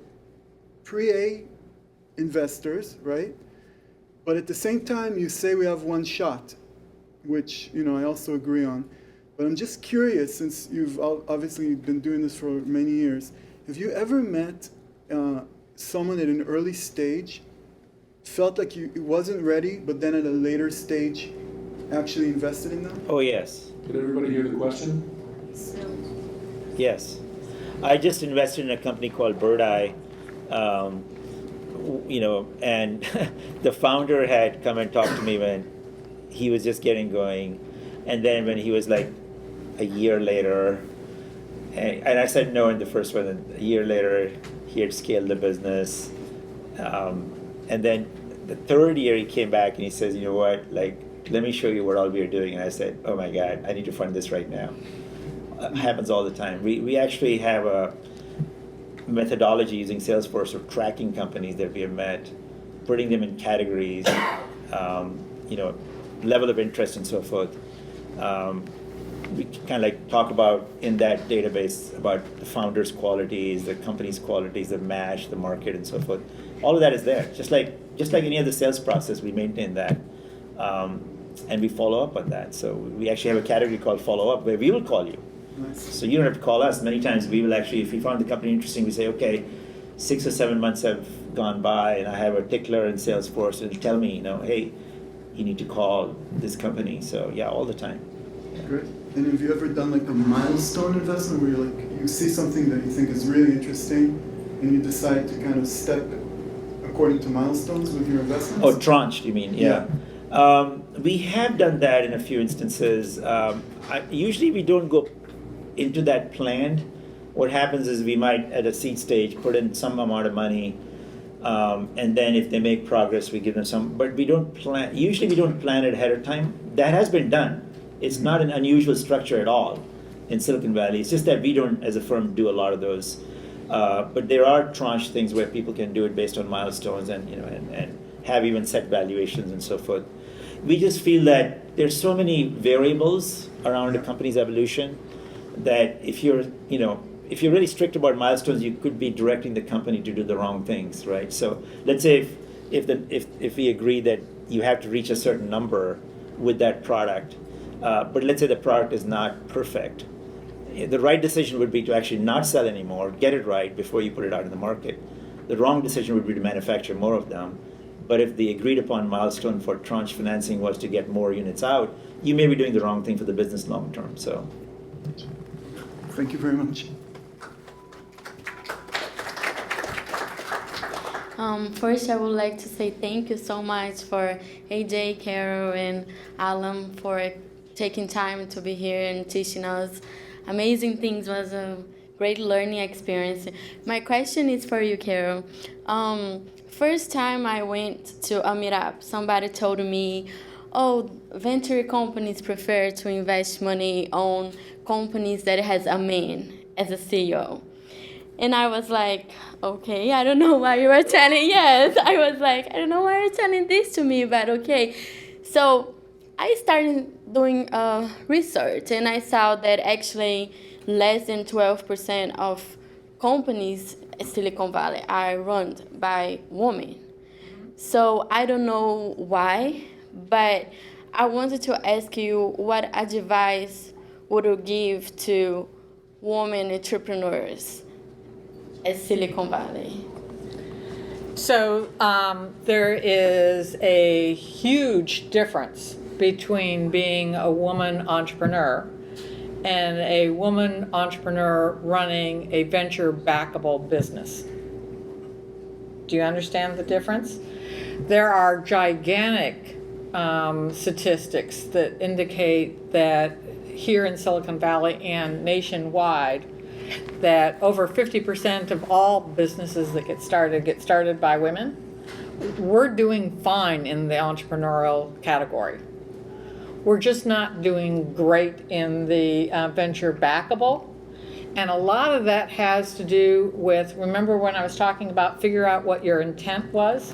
pre-A investors, right? But at the same time, you say we have one shot, which I also agree on. But I'm just curious, since you've obviously been doing this for many years, have you ever met someone at an early stage, felt like it wasn't ready, but then at a later stage actually invested in them? Oh, yes. Did everybody hear the question? Yes. I just invested in a company called Bird Eye, and the founder had come and talked to me when he was just getting going. And then when he was like a year later, and I said no in the first one, and a year later he had scaled the business. And then the third year he came back and he says, you know what, let me show you what all we are doing. And I said, oh my God, I need to fund this right now. Happens all the time. We actually have a methodology using Salesforce of tracking companies that we have met, putting them in categories, level of interest and so forth. We kind of talk about in that database about the founder's qualities, the company's qualities, the match, the market, and so forth. All of that is there. Just like any other sales process, we maintain that. And we follow up on that. So we actually have a category called follow up where we will call you. Nice. So you don't have to call us. Many times we will actually, if we found the company interesting, we say, okay, 6 or 7 months have gone by and I have a tickler in Salesforce and it'll tell me, hey, you need to call this company. So yeah, all the time. Yeah. Great. And have you ever done a milestone investment where you see something that you think is really interesting and you decide to kind of step according to milestones with your investments? Oh, tranched, you mean? Yeah. We have done that in a few instances. Usually we don't go into that planned. What happens is we might, at a seed stage, put in some amount of money, and then if they make progress, we give them some. But we don't plan. Usually, we don't plan it ahead of time. That has been done. It's not an unusual structure at all in Silicon Valley. It's just that we don't, as a firm, do a lot of those. But there are tranche things where people can do it based on milestones and have even set valuations and so forth. We just feel that there's so many variables around a company's evolution that if you're really strict about milestones, you could be directing the company to do the wrong things, right? So let's say if we agree that you have to reach a certain number with that product, but let's say the product is not perfect, the right decision would be to actually not sell anymore, get it right before you put it out in the market. The wrong decision would be to manufacture more of them. But if the agreed upon milestone for tranche financing was to get more units out, you may be doing the wrong thing for the business long term. So. Thank you very much. First, I would like to say thank you so much for AJ, Carol, and Alan for taking time to be here and teaching us amazing things. It was a great learning experience. My question is for you, Carol. First time I went to a meetup, somebody told me, oh, venture companies prefer to invest money on companies that has a man as a CEO. And I was like, okay, I don't know why you are telling, yes. I was like, I don't know why you're telling this to me, but okay. So I started doing research, and I saw that actually less than 12% of companies in Silicon Valley are run by women. So I don't know why, but I wanted to ask you what advice would you give to women entrepreneurs at Silicon Valley? So there is a huge difference between being a woman entrepreneur and a woman entrepreneur running a venture backable business. Do you understand the difference? There are gigantic statistics that indicate that here in Silicon Valley and nationwide, that over 50% of all businesses that get started by women. We're doing fine in the entrepreneurial category. We're just not doing great in the venture backable. And a lot of that has to do with, remember when I was talking about figure out what your intent was?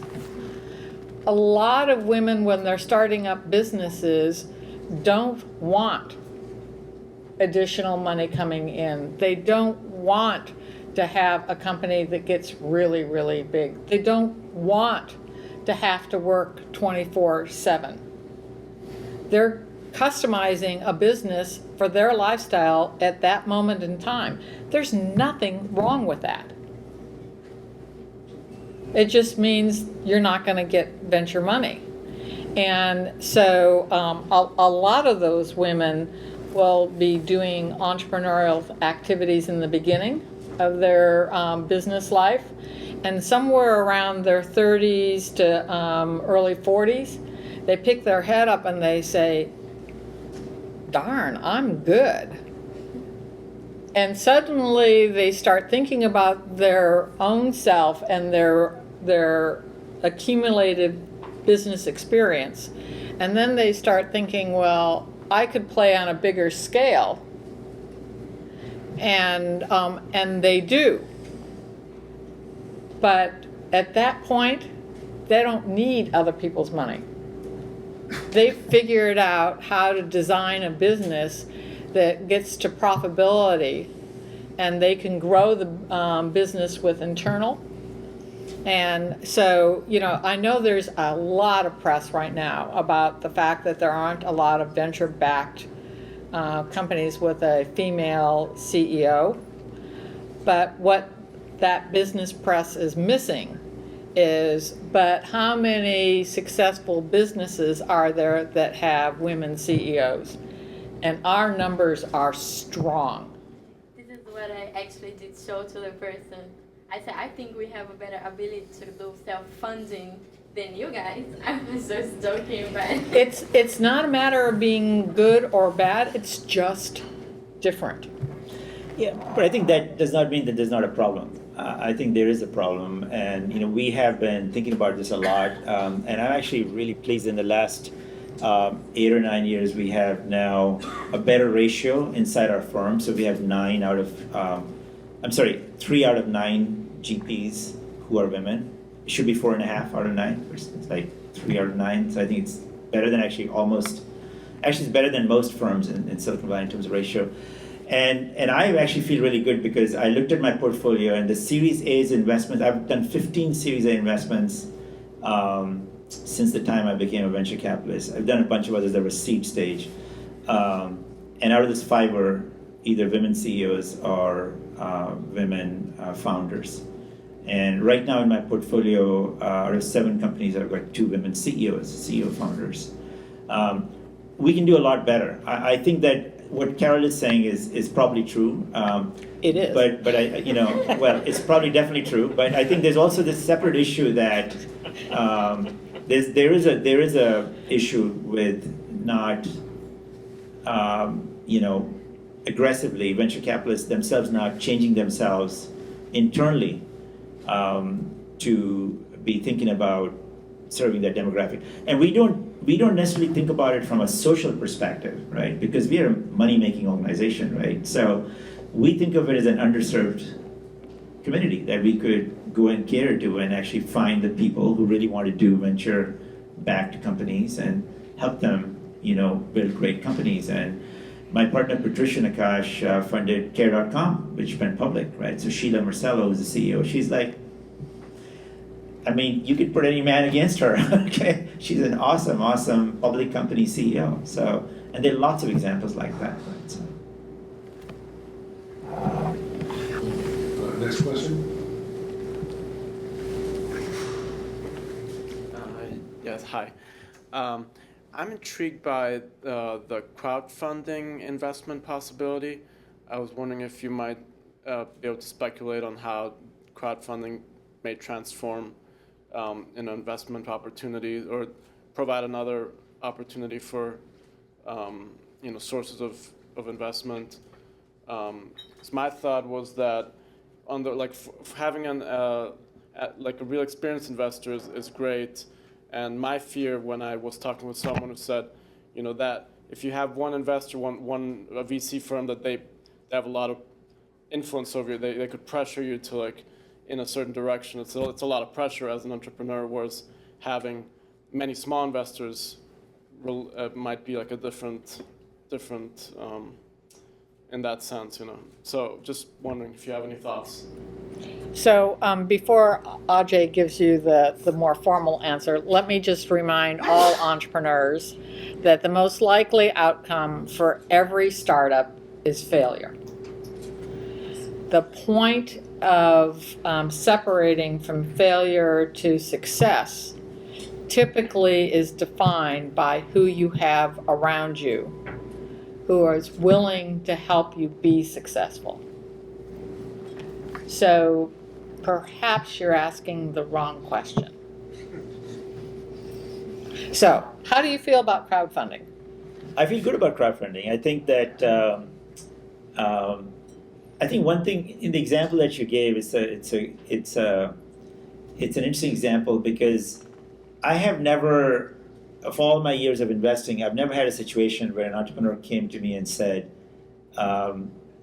A lot of women, when they're starting up businesses, don't want additional money coming in. They don't want to have a company that gets really, really big. They don't want to have to work 24/7. They're customizing a business for their lifestyle at that moment in time. There's nothing wrong with that. It just means you're not going to get venture money. And so a lot of those women will be doing entrepreneurial activities in the beginning of their business life, and somewhere around their 30s to early 40s, they pick their head up and they say, darn, I'm good. And suddenly they start thinking about their own self and their accumulated business experience. And then they start thinking, well, I could play on a bigger scale. And they do. But at that point, they don't need other people's money. They've figured out how to design a business that gets to profitability, and they can grow the business with internal. And so, you know, I know there's a lot of press right now about the fact that there aren't a lot of venture-backed companies with a female CEO. But what that business press is missing is, but how many successful businesses are there that have women CEOs? And our numbers are strong. This is what I actually did show to the person. I said, I think we have a better ability to do self-funding than you guys. I was just joking, but... It's not a matter of being good or bad, it's just different. Yeah, but I think that does not mean that there's not a problem. I think there is a problem, and you know, we have been thinking about this a lot, and I'm actually really pleased in the last 8 or 9 years we have now a better ratio inside our firm. So we have 3 out of 9 GPs who are women. It should be 4.5 out of 9. It's like 3 out of 9. So I think it's better than it's better than most firms in Silicon Valley in terms of ratio. And I actually feel really good because I looked at my portfolio and the Series A's investments, I've done 15 Series A investments since the time I became a venture capitalist. I've done a bunch of others that were seed stage. And out of this 5 were either women CEOs or women founders. And right now in my portfolio, out of 7 companies, I've got 2 women CEOs, CEO founders. We can do a lot better. I think that what Carol is saying is probably true. It is. But I, well, it's probably definitely true. But I think there's also this separate issue that there is a issue with not, aggressively venture capitalists themselves not changing themselves internally to be thinking about serving that demographic. And we don't necessarily think about it from a social perspective, right? Because we are a money-making organization, right? So we think of it as an underserved community that we could go and cater to and actually find the people who really want to do venture-backed companies and help them, build great companies. And my partner Patricia Nakash funded Care.com, which went public, right? So Sheila Marcello is the CEO. She's like, you could put any man against her, okay? She's an awesome public company CEO. So, and there are lots of examples like that, right? So. Next question. Yes, hi. I'm intrigued by the crowdfunding investment possibility. I was wondering if you might be able to speculate on how crowdfunding may transform an investment opportunity or provide another opportunity for sources of investment. So my thought was that on the having a real experienced investor is great. And my fear when I was talking with someone who said, that if you have one investor, a VC firm that they have a lot of influence over you, they could pressure you to in a certain direction. It's a lot of pressure as an entrepreneur, whereas having many small investors might be a different in that sense, So just wondering if you have any thoughts. So before Ajay gives you the more formal answer, let me just remind all entrepreneurs that the most likely outcome for every startup is failure. The point of separating from failure to success typically is defined by who you have around you, who is willing to help you be successful. So perhaps you're asking the wrong question. So how do you feel about crowdfunding? I feel good about crowdfunding. I think that I think one thing in the example that you gave is it's an interesting example because I have never, of all my years of investing, I've never had a situation where an entrepreneur came to me and said,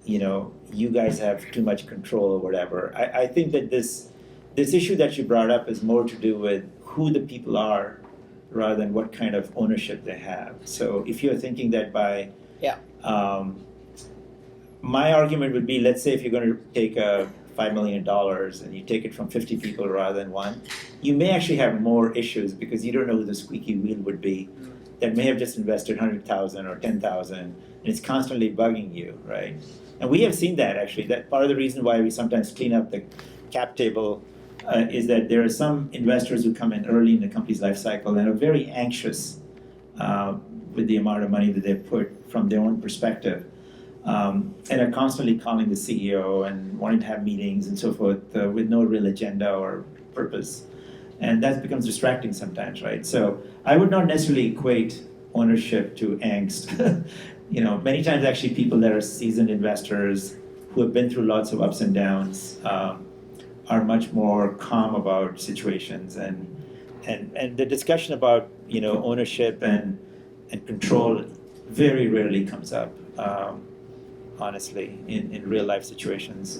you guys have too much control or whatever. I think that this issue that you brought up is more to do with who the people are rather than what kind of ownership they have. So if you're thinking that by, my argument would be, let's say if you're going to take $5 million and you take it from 50 people rather than one, you may actually have more issues because you don't know who the squeaky wheel would be that may have just invested 100,000 or 10,000 and it's constantly bugging you, right? And we have seen that actually. That part of the reason why we sometimes clean up the cap table is that there are some investors who come in early in the company's life cycle and are very anxious with the amount of money that they've put from their own perspective. And are constantly calling the CEO and wanting to have meetings and so forth with no real agenda or purpose. And that becomes distracting sometimes, right? So I would not necessarily equate ownership to angst. Many times actually people that are seasoned investors who have been through lots of ups and downs are much more calm about situations. And the discussion about, ownership and control very rarely comes up. Honestly, in real life situations,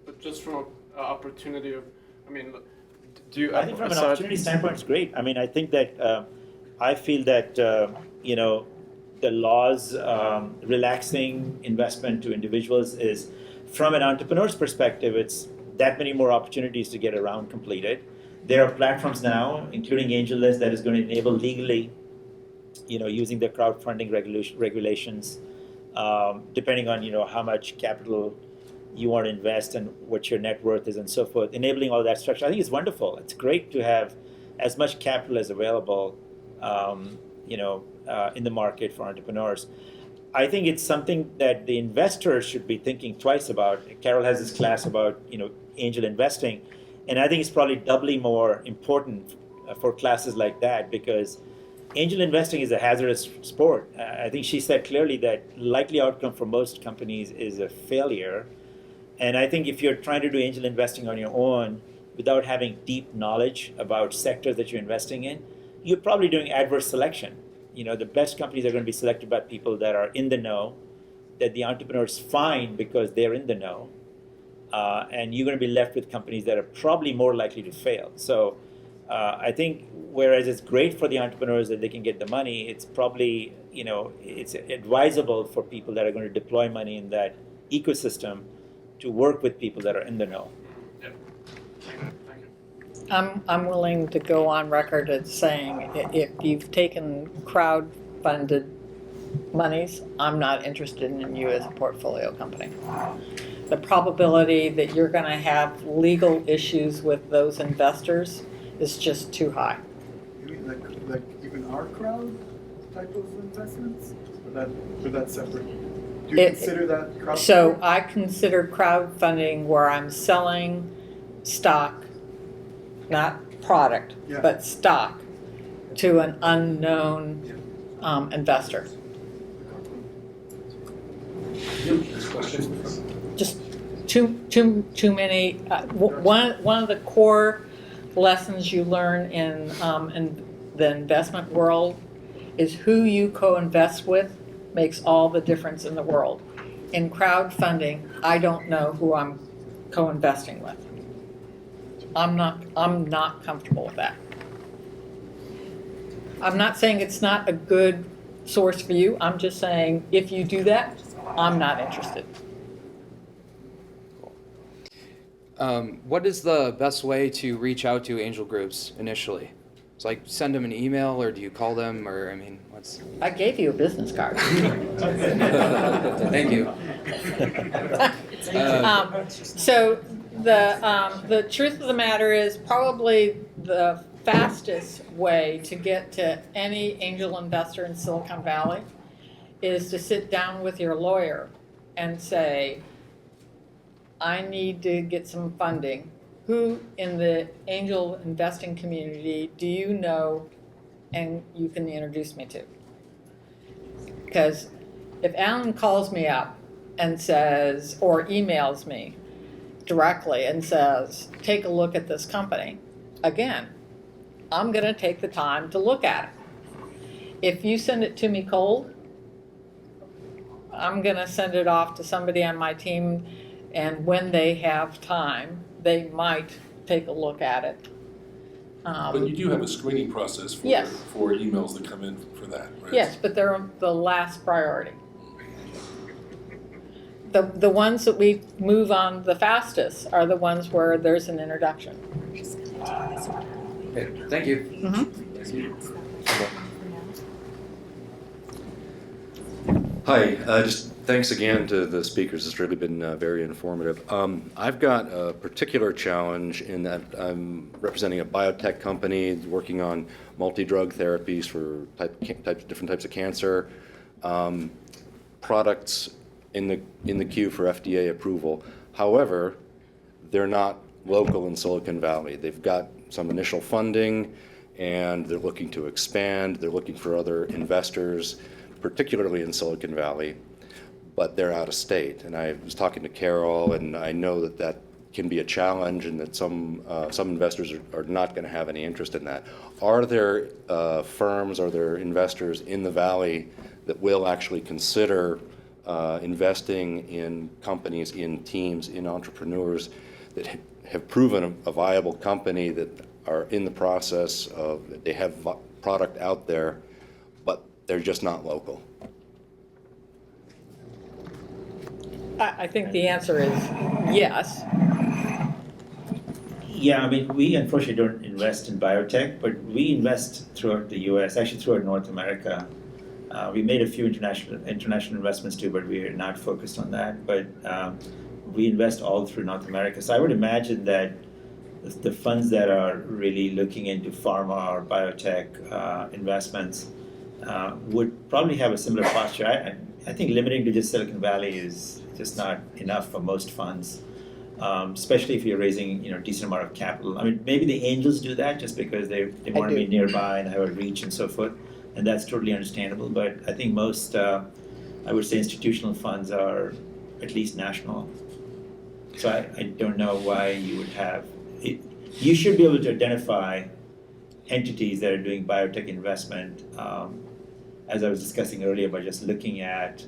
But just from an opportunity of, do you? I think from an opportunity standpoint, it's great. I think that I feel that the laws relaxing investment to individuals is, from an entrepreneur's perspective, it's that many more opportunities to get a round completed. There are platforms now, including AngelList, that is going to enable legally, using the crowdfunding regulations, depending on, how much capital you want to invest and what your net worth is and so forth, enabling all that structure. I think it's wonderful. It's great to have as much capital as available, in the market for entrepreneurs. I think it's something that the investors should be thinking twice about. Carol has this class about, angel investing, and I think it's probably doubly more important for classes like that because angel investing is a hazardous sport. I think she said clearly that likely outcome for most companies is a failure. And I think if you're trying to do angel investing on your own, without having deep knowledge about sectors that you're investing in, you're probably doing adverse selection. You know, the best companies are going to be selected by people that are in the know, that the entrepreneurs find because they're in the know, and you're going to be left with companies that are probably more likely to fail. So I think whereas it's great for the entrepreneurs that they can get the money, it's probably, you know, it's advisable for people that are going to deploy money in that ecosystem to work with people that are in the know. I'm willing to go on record as saying if you've taken crowd-funded monies, I'm not interested in you as a portfolio company. The probability that you're going to have legal issues with those investors is just too high. You mean like even our crowd type of investments? Or that's separate? Do you consider that crowd? So I consider crowdfunding where I'm selling stock, not product, Yeah. but stock to an unknown investor. Next question. Just too many. One of the core lessons you learn in the investment world is who you co-invest with makes all the difference in the world. In crowdfunding, I don't know who I'm co-investing with. I'm not comfortable with that. I'm not saying it's not a good source for you. I'm just saying if you do that, I'm not interested. What is the best way to reach out to angel groups initially? It's like send them an email, or do you call them, or I mean, what's? I gave you a business card. Thank you. So the truth of the matter is probably the fastest way to get to any angel investor in Silicon Valley is to sit down with your lawyer and say, I need to get some funding. Who in the angel investing community do you know and you can introduce me to? Because if Alan calls me up and says, or emails me directly and says, take a look at this company, again, I'm going to take the time to look at it. If you send it to me cold, I'm going to send it off to somebody on my team, and when they have time, they might take a look at it. But you do have a screening process for, Yes. for emails that come in for that, right? Yes, but they're the last priority. The ones that we move on the fastest are the ones where there's an introduction. Okay, thank you. Hi, just thanks again to the speakers. It's really been very informative. I've got a particular challenge in that I'm representing a biotech company working on multi-drug therapies for different types of cancer, products in the queue for FDA approval. However, they're not local in Silicon Valley. They've got some initial funding, and they're looking to expand. They're looking for other investors, particularly in Silicon Valley, but they're out of state. And I was talking to Carol, and I know that that can be a challenge, and that some investors are not going to have any interest in that. Are there firms, are there investors in the Valley that will actually consider investing in companies, in teams, in entrepreneurs that have proven a viable company, that are in the process of, they have product out there, but they're just not local? I think the answer is yes. Yeah, I mean, we unfortunately don't invest in biotech, but we invest throughout the U.S., actually throughout North America. We made a few international investments too, but we are not focused on that. But we invest all through North America. So I would imagine that the funds that are really looking into pharma or biotech investments would probably have a similar posture. I think limiting to just Silicon Valley is just not enough for most funds, especially if you're raising a decent amount of capital. I mean, maybe the angels do that just because they want to be nearby and have a reach and so forth, and that's totally understandable. But I think most, I would say, institutional funds are at least national. So I don't know why you would have it. you should be able to identify entities that are doing biotech investment, as I was discussing earlier, by just looking at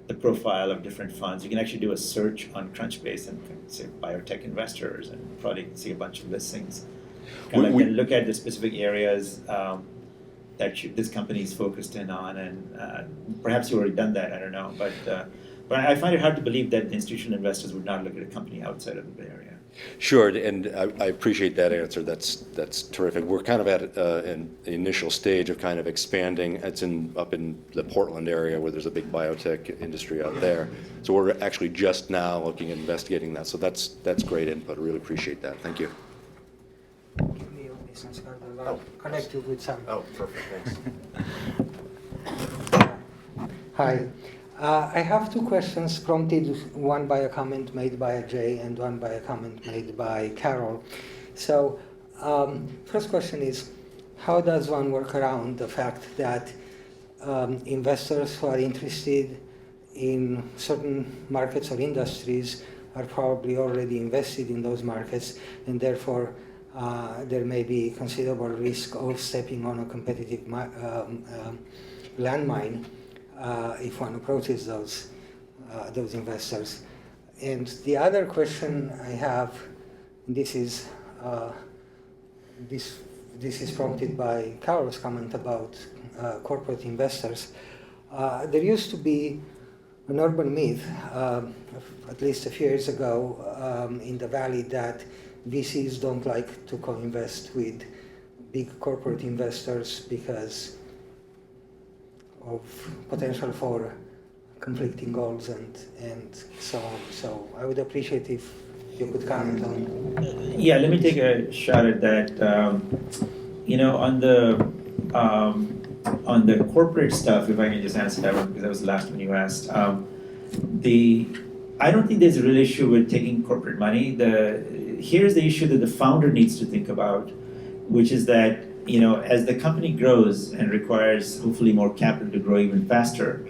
the profile of different funds. You can actually do a search on Crunchbase and say biotech investors and probably see a bunch of listings. Kind of We- can look at the specific areas that this company is focused in on, and perhaps you've already done that, I don't know. But I find it hard to believe that institutional investors would not look at a company outside of the Bay Area. Sure, and I appreciate that answer. That's terrific. We're kind of at an initial stage of kind of expanding. It's up in the Portland area where there's a big biotech industry out there. So we're actually just now looking at investigating that. So that's great input. I really appreciate that. Thank you. Give me your business card. I'll connect you with some. Oh, perfect. Thanks. Hi. I have two questions prompted, one by a comment made by Jay and one by a comment made by Carol. So, first question is, how does one work around the fact that investors who are interested in certain markets or industries are probably already invested in those markets, and therefore there may be considerable risk of stepping on a competitive landmine if one approaches those investors. And the other question I have, this is prompted by Carol's comment about corporate investors. There used to be an urban myth, at least a few years ago, in the Valley, that VCs don't like to co-invest with big corporate investors because of potential for conflicting goals and so on. So I would appreciate if you could comment on. Yeah, let me take a shot at that. On the corporate stuff, if I can just answer that one, because that was the last one you asked. I don't think there's a real issue with taking corporate money. Here's the issue that the founder needs to think about, which is that, as the company grows and requires hopefully more capital to grow even faster,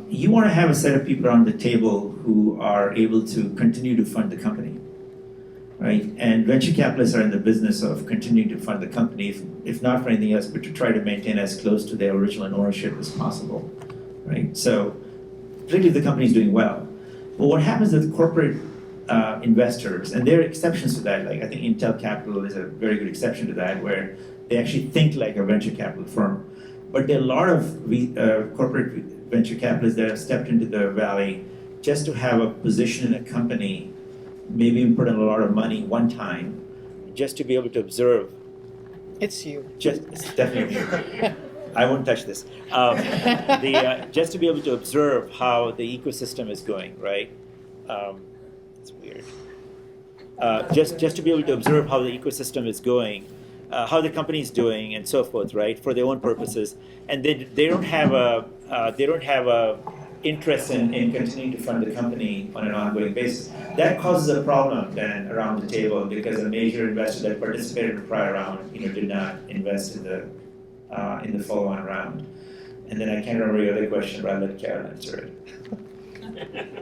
you want to have a set of people around the table who are able to continue to fund the company, right? And venture capitalists are in the business of continuing to fund the company, if not for anything else, but to try to maintain as close to their original ownership as possible, right? So, particularly if the company is doing well. But what happens with corporate investors, and there are exceptions to that, like I think Intel Capital is a very good exception to that, where they actually think like a venture capital firm. But there are a lot of corporate venture capitalists that have stepped into the Valley just to have a position in a company, maybe even put in a lot of money one time, just to be able to observe. It's you. It's definitely me. I won't touch this. Just to be able to observe how the ecosystem is going, right? It's weird. Just to be able to observe how the ecosystem is going, how the company is doing, and so forth, right? For their own purposes, and they don't have a interest in continuing to fund the company on an ongoing basis. That causes a problem then around the table, because a major investor that participated in the prior round, did not invest in the follow-on round. And then I can't remember your other question, but I'll let Carol answer it.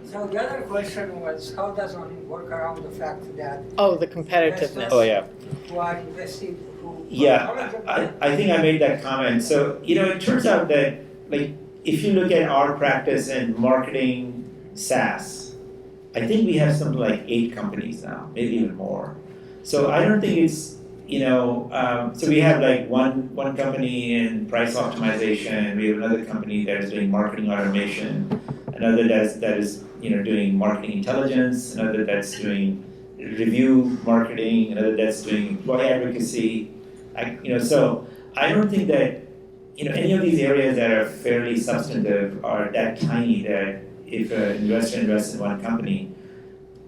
So the other question was, how does one work around the fact that Oh, the competitiveness. Oh yeah. who are invested, who Yeah, I think I made that comment. So, it turns out that, like, if you look at our practice in marketing SaaS, I think we have something like 8 companies now, maybe even more. So I don't think it's, so we have like one company in price optimization, we have another company that is doing marketing automation, another that is doing marketing intelligence, another that's doing review marketing, another that's doing employee advocacy. So I don't think that any of these areas that are fairly substantive are that tiny that if an investor invests in one company,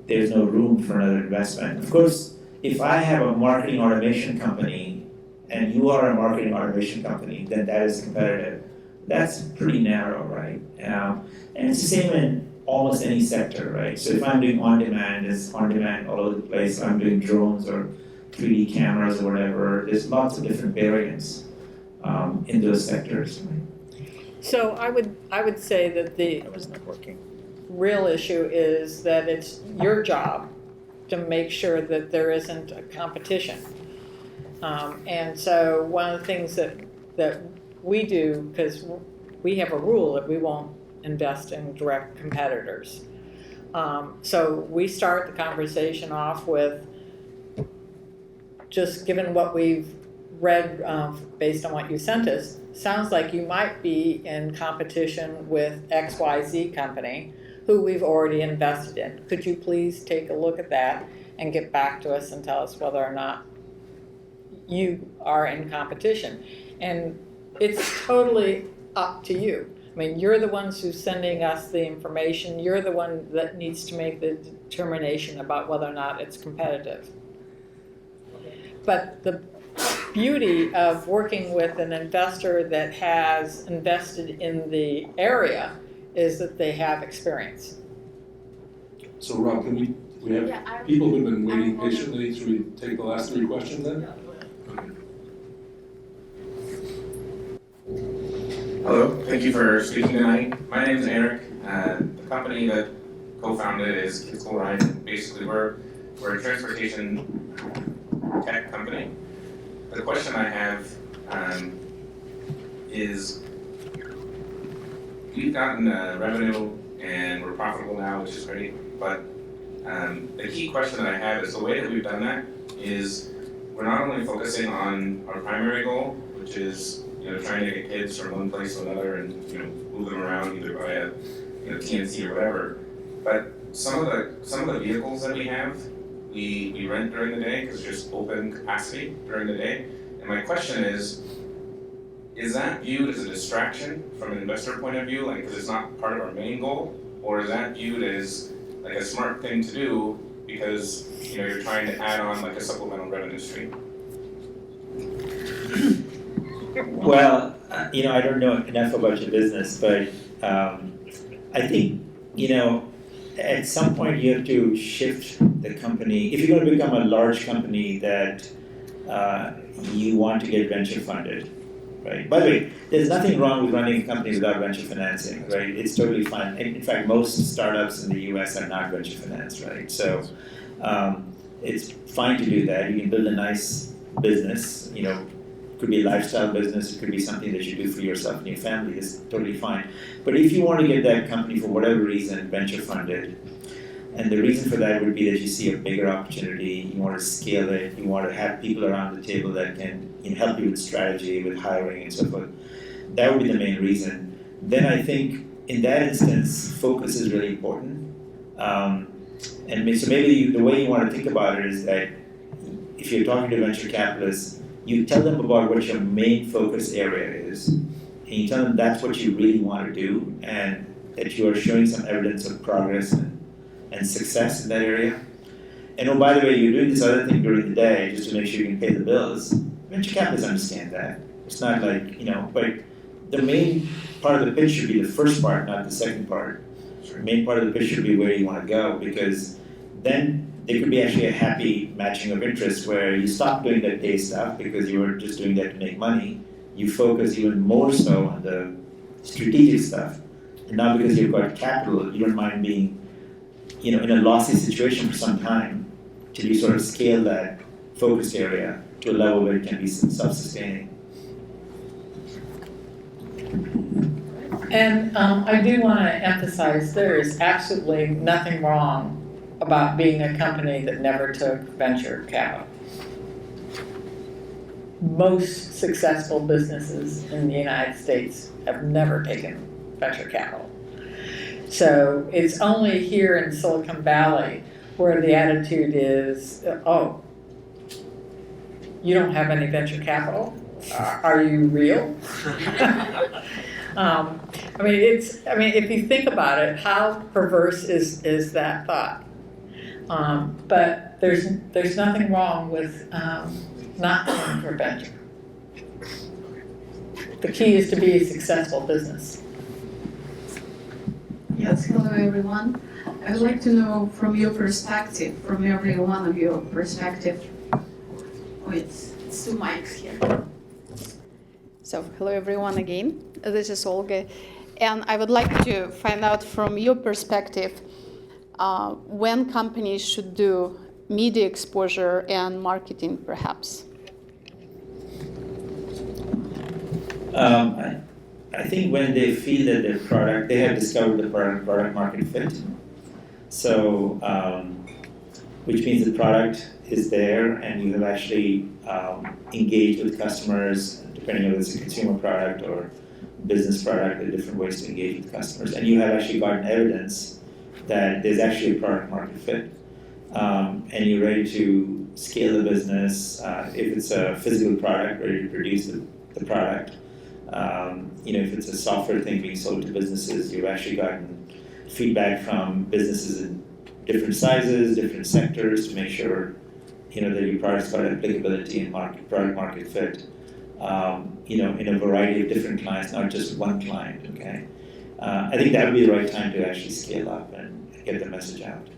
there's no room for another investment. Of course, if I have a marketing automation company and you are a marketing automation company, then that is competitive. That's pretty narrow, right? And it's the same in almost any sector, right? So if I'm doing on-demand, it's on-demand all over the place. I'm doing drones or 3D cameras or whatever. There's lots of different variants in those sectors. So I would say that the That was not working. real issue is that it's your job to make sure that there isn't a competition. And so one of the things that we do, because we have a rule that we won't invest in direct competitors. So we start the conversation off with, just given what we've read based on what you sent us, sounds like you might be in competition with XYZ company who we've already invested in. Could you please take a look at that and get back to us and tell us whether or not you are in competition? And it's totally up to you. I mean, you're the ones who's sending us the information. You're the one that needs to make the determination about whether or not it's competitive. But the beauty of working with an investor that has invested in the area is that they have experience. So Rob, can we have people who've been waiting patiently. Should we take the last 3 questions then? Okay. Hello, thank you for speaking tonight. My name is Eric. The company that co-founded is Kids Cool Ride. Basically, we're a transportation tech company. The question I have is, we've gotten revenue and we're profitable now, which is great, but the key question that I have is the way that we've done that is we're not only focusing on our primary goal, which is trying to get kids from one place to another and move them around either via TNC or whatever, but some of the vehicles that we have, we rent during the day because it's just open capacity during the day. And my question is that viewed as a distraction from an investor point of view, like because it's not part of our main goal, or is that viewed as like a smart thing to do because you're trying to add on like a supplemental revenue stream? Well, I don't know enough about your business, but I think, at some point you have to shift the company. If you're going to become a large company that you want to get venture funded, right? By the way, there's nothing wrong with running a company without venture financing, right? It's totally fine. In fact, most startups in the US are not venture financed, right? So it's fine to do that. You can build a nice business, it could be a lifestyle business, it could be something that you do for yourself and your family, it's totally fine. But if you want to get that company for whatever reason venture funded, and the reason for that would be that you see a bigger opportunity, you want to scale it, you want to have people around the table that can help you with strategy, with hiring and so forth, that would be the main reason. Then I think in that instance, focus is really important. And so maybe the way you want to think about it is that if you're talking to venture capitalists, you tell them about what your main focus area is, and you tell them that's what you really want to do, and that you are showing some evidence of progress and success in that area. And oh, by the way, you're doing this other thing during the day just to make sure you can pay the bills. Venture capitalists understand that. It's not like, but the main part of the pitch should be the first part, not the second part. The main part of the pitch should be where you want to go, because then there could be actually a happy matching of interests where you stop doing that day stuff because you were just doing that to make money. You focus even more so on the strategic stuff. And now because you've got capital, you don't mind being in a lossy situation for some time till you sort of scale that focus area to a level where it can be self-sustaining. And I do want to emphasize there is absolutely nothing wrong about being a company that never took venture capital. Most successful businesses in the United States have never taken venture capital. So it's only here in Silicon Valley where the attitude is, oh, you don't have any venture capital? Are you real? If you think about it, how perverse is that thought? But there's nothing wrong with not going for venture. The key is to be a successful business. Yes, hello everyone. I would like to know from your perspective, from every one of your perspective. Oh, it's 2 mics here. So, hello everyone again. This is Olga. And I would like to find out from your perspective when companies should do media exposure and marketing, perhaps? I think when they feel that their product, they have discovered the product market fit. So, which means the product is there and you have actually engaged with customers, depending on whether it's a consumer product or business product, there are different ways to engage with customers. And you have actually gotten evidence that there's actually a product market fit. And you're ready to scale the business. If it's a physical product, ready to produce the product. If it's a software thing being sold to businesses, you've actually gotten feedback from businesses in different sizes, different sectors to make sure that your product's got applicability and product market fit. In a variety of different clients, not just one client. Okay, I think that would be the right time to actually scale up and get the message out.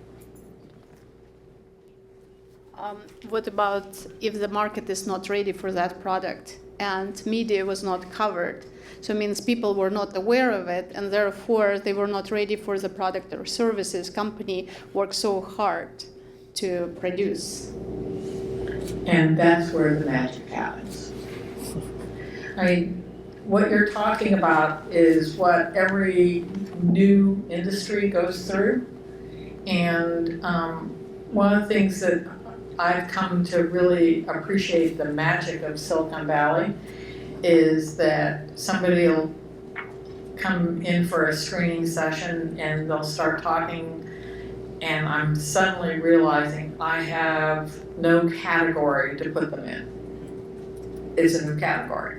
What about if the market is not ready for that product and media was not covered? So it means people were not aware of it and therefore they were not ready for the product or services company worked so hard to produce. And that's where the magic happens. I mean, what you're talking about is what every new industry goes through. And one of the things that I've come to really appreciate the magic of Silicon Valley is that somebody will come in for a screening session and they'll start talking and I'm suddenly realizing I have no category to put them in. It's a new category.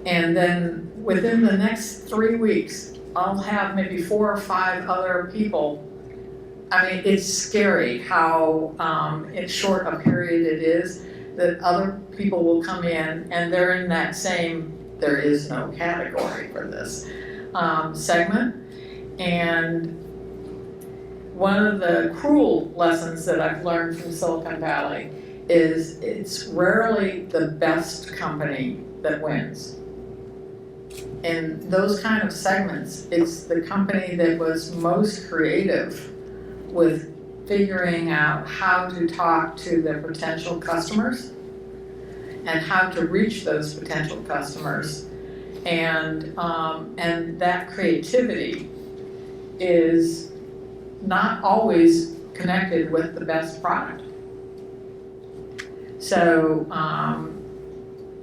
And then within the next 3 weeks, I'll have maybe 4 or 5 other people. I mean, it's scary how in short a period it is that other people will come in and they're in that same, there is no category for this segment. And one of the cruel lessons that I've learned from Silicon Valley is it's rarely the best company that wins. In those kind of segments, it's the company that was most creative with figuring out how to talk to their potential customers and how to reach those potential customers. And that creativity is not always connected with the best product. So,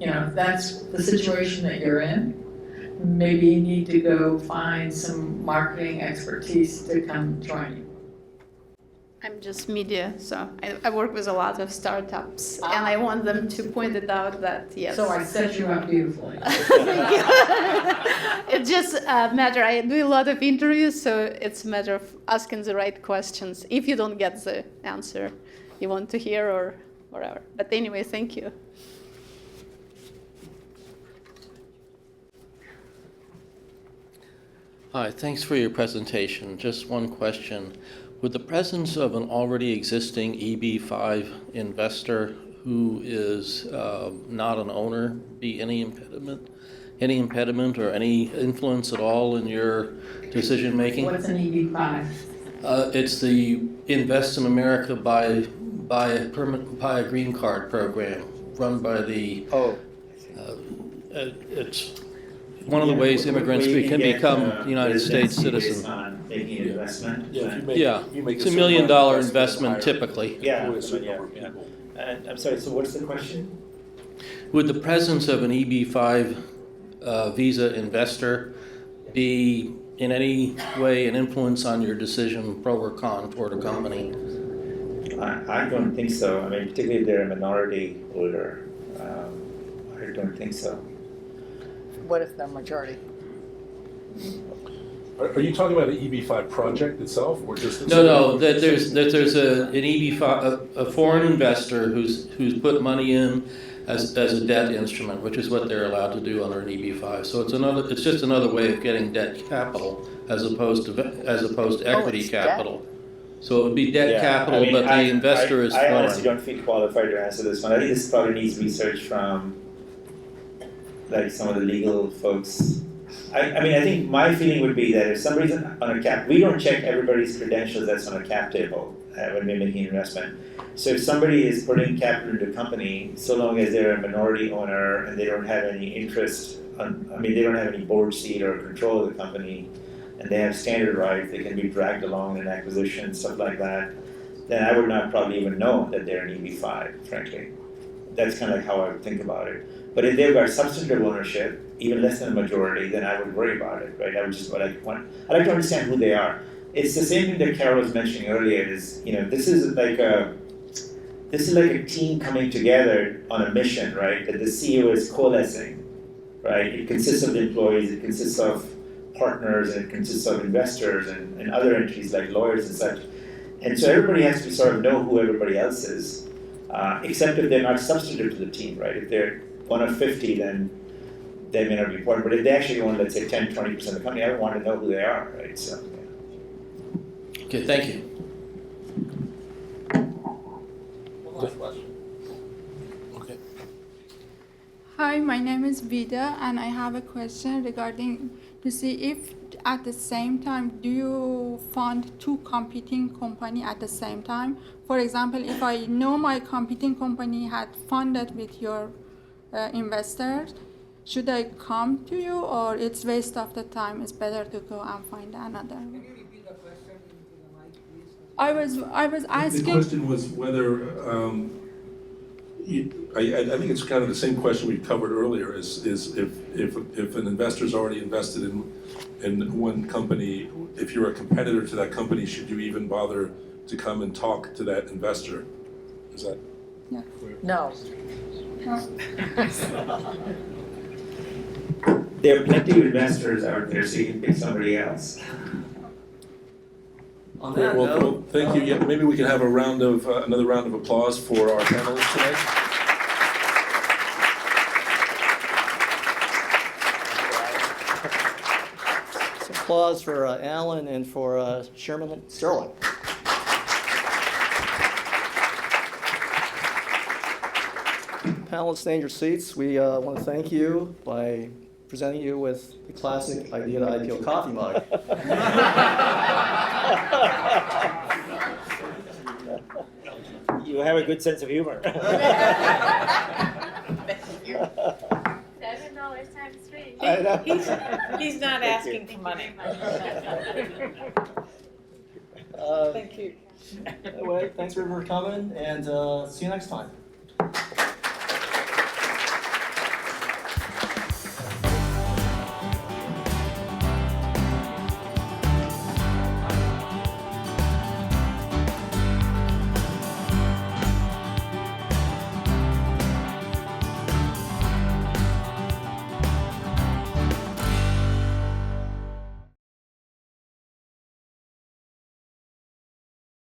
if that's the situation that you're in, maybe you need to go find some marketing expertise to come join you. I'm just media, so I work with a lot of startups, and I want them to point it out that, yes. So I set you up beautifully. It's just a matter, I do a lot of interviews, so it's a matter of asking the right questions if you don't get the answer you want to hear or whatever. But anyway, thank you. Hi, thanks for your presentation. Just one question. Would the presence of an already existing EB5 investor who is not an owner be any impediment or any influence at all in your decision making? What's an EB5? It's the Invest in America by a green card program run by the. It's one of the ways immigrants can become United States citizens. Making an investment. It's $1 million investment typically. Yeah. And I'm sorry, so what's the question? Would the presence of an EB5 visa investor be in any way an influence on your decision, pro or con, toward a company? I don't think so. I mean, particularly if they're a minority holder, I don't think so. What if they're majority? Are you talking about the EB5 project itself, or just? No. That there's an EB5, a foreign investor who's put money in as a debt instrument, which is what they're allowed to do under an EB5. So it's just another way of getting debt capital as opposed to equity capital. Debt? So it would be debt capital, but the investor is foreign. I honestly don't feel qualified to answer this one. I think this probably needs research from like some of the legal folks. I think my feeling would be that if somebody's on a cap, we don't check everybody's credentials that's on a cap table when we're making an investment. So if somebody is putting capital into a company, so long as they're a minority owner and they don't have any interest, they don't have any board seat or control of the company, and they have standard rights, they can be dragged along in an acquisition, stuff like that, then I would not probably even know that they're an EB-5, frankly. That's kind of like how I would think about it. But if they've got substantive ownership, even less than a majority, then I would worry about it, right? I would just I'd like to understand who they are. It's the same thing that Carol was mentioning earlier. Is this is like a team coming together on a mission, right? That the CEO is coalescing, right? It consists of employees, it consists of partners, and it consists of investors and other entities like lawyers and such. And so everybody has to sort of know who everybody else is, except if they're not substantive to the team, right? If they're one of 50, then they may not be important. But if they actually own, let's say, 10, 20% of the company, I would want to know who they are, right? So, yeah. Okay, thank you. One last question. Okay. Hi, my name is Vida, and I have a question regarding to see if at the same time, do you fund two competing companies at the same time? For example, if I know my competing company had funded with your investors, should I come to you, or it's waste of the time? It's better to go and find another. Can you repeat the question into the mic, please? I was asking. The question was whether, I think it's kind of the same question we covered earlier, is if an investor's already invested in one company, if you're a competitor to that company, should you even bother to come and talk to that investor? Is that Yeah. clear? No. There are plenty of investors out there, so you can pick somebody else. On Great, that well, note, thank you. Yeah, maybe we can have another round of applause for our panelists tonight. some applause for Alan and for Chairman Sterling. Panelists, stay in your seats. We want to thank you by presenting you with the classic Idea to IPO coffee mug. You have a good sense of humor. $7 times 3. I know. He's not Thank asking you. for money. Thank you. Anyway, thanks for coming, and see you next time.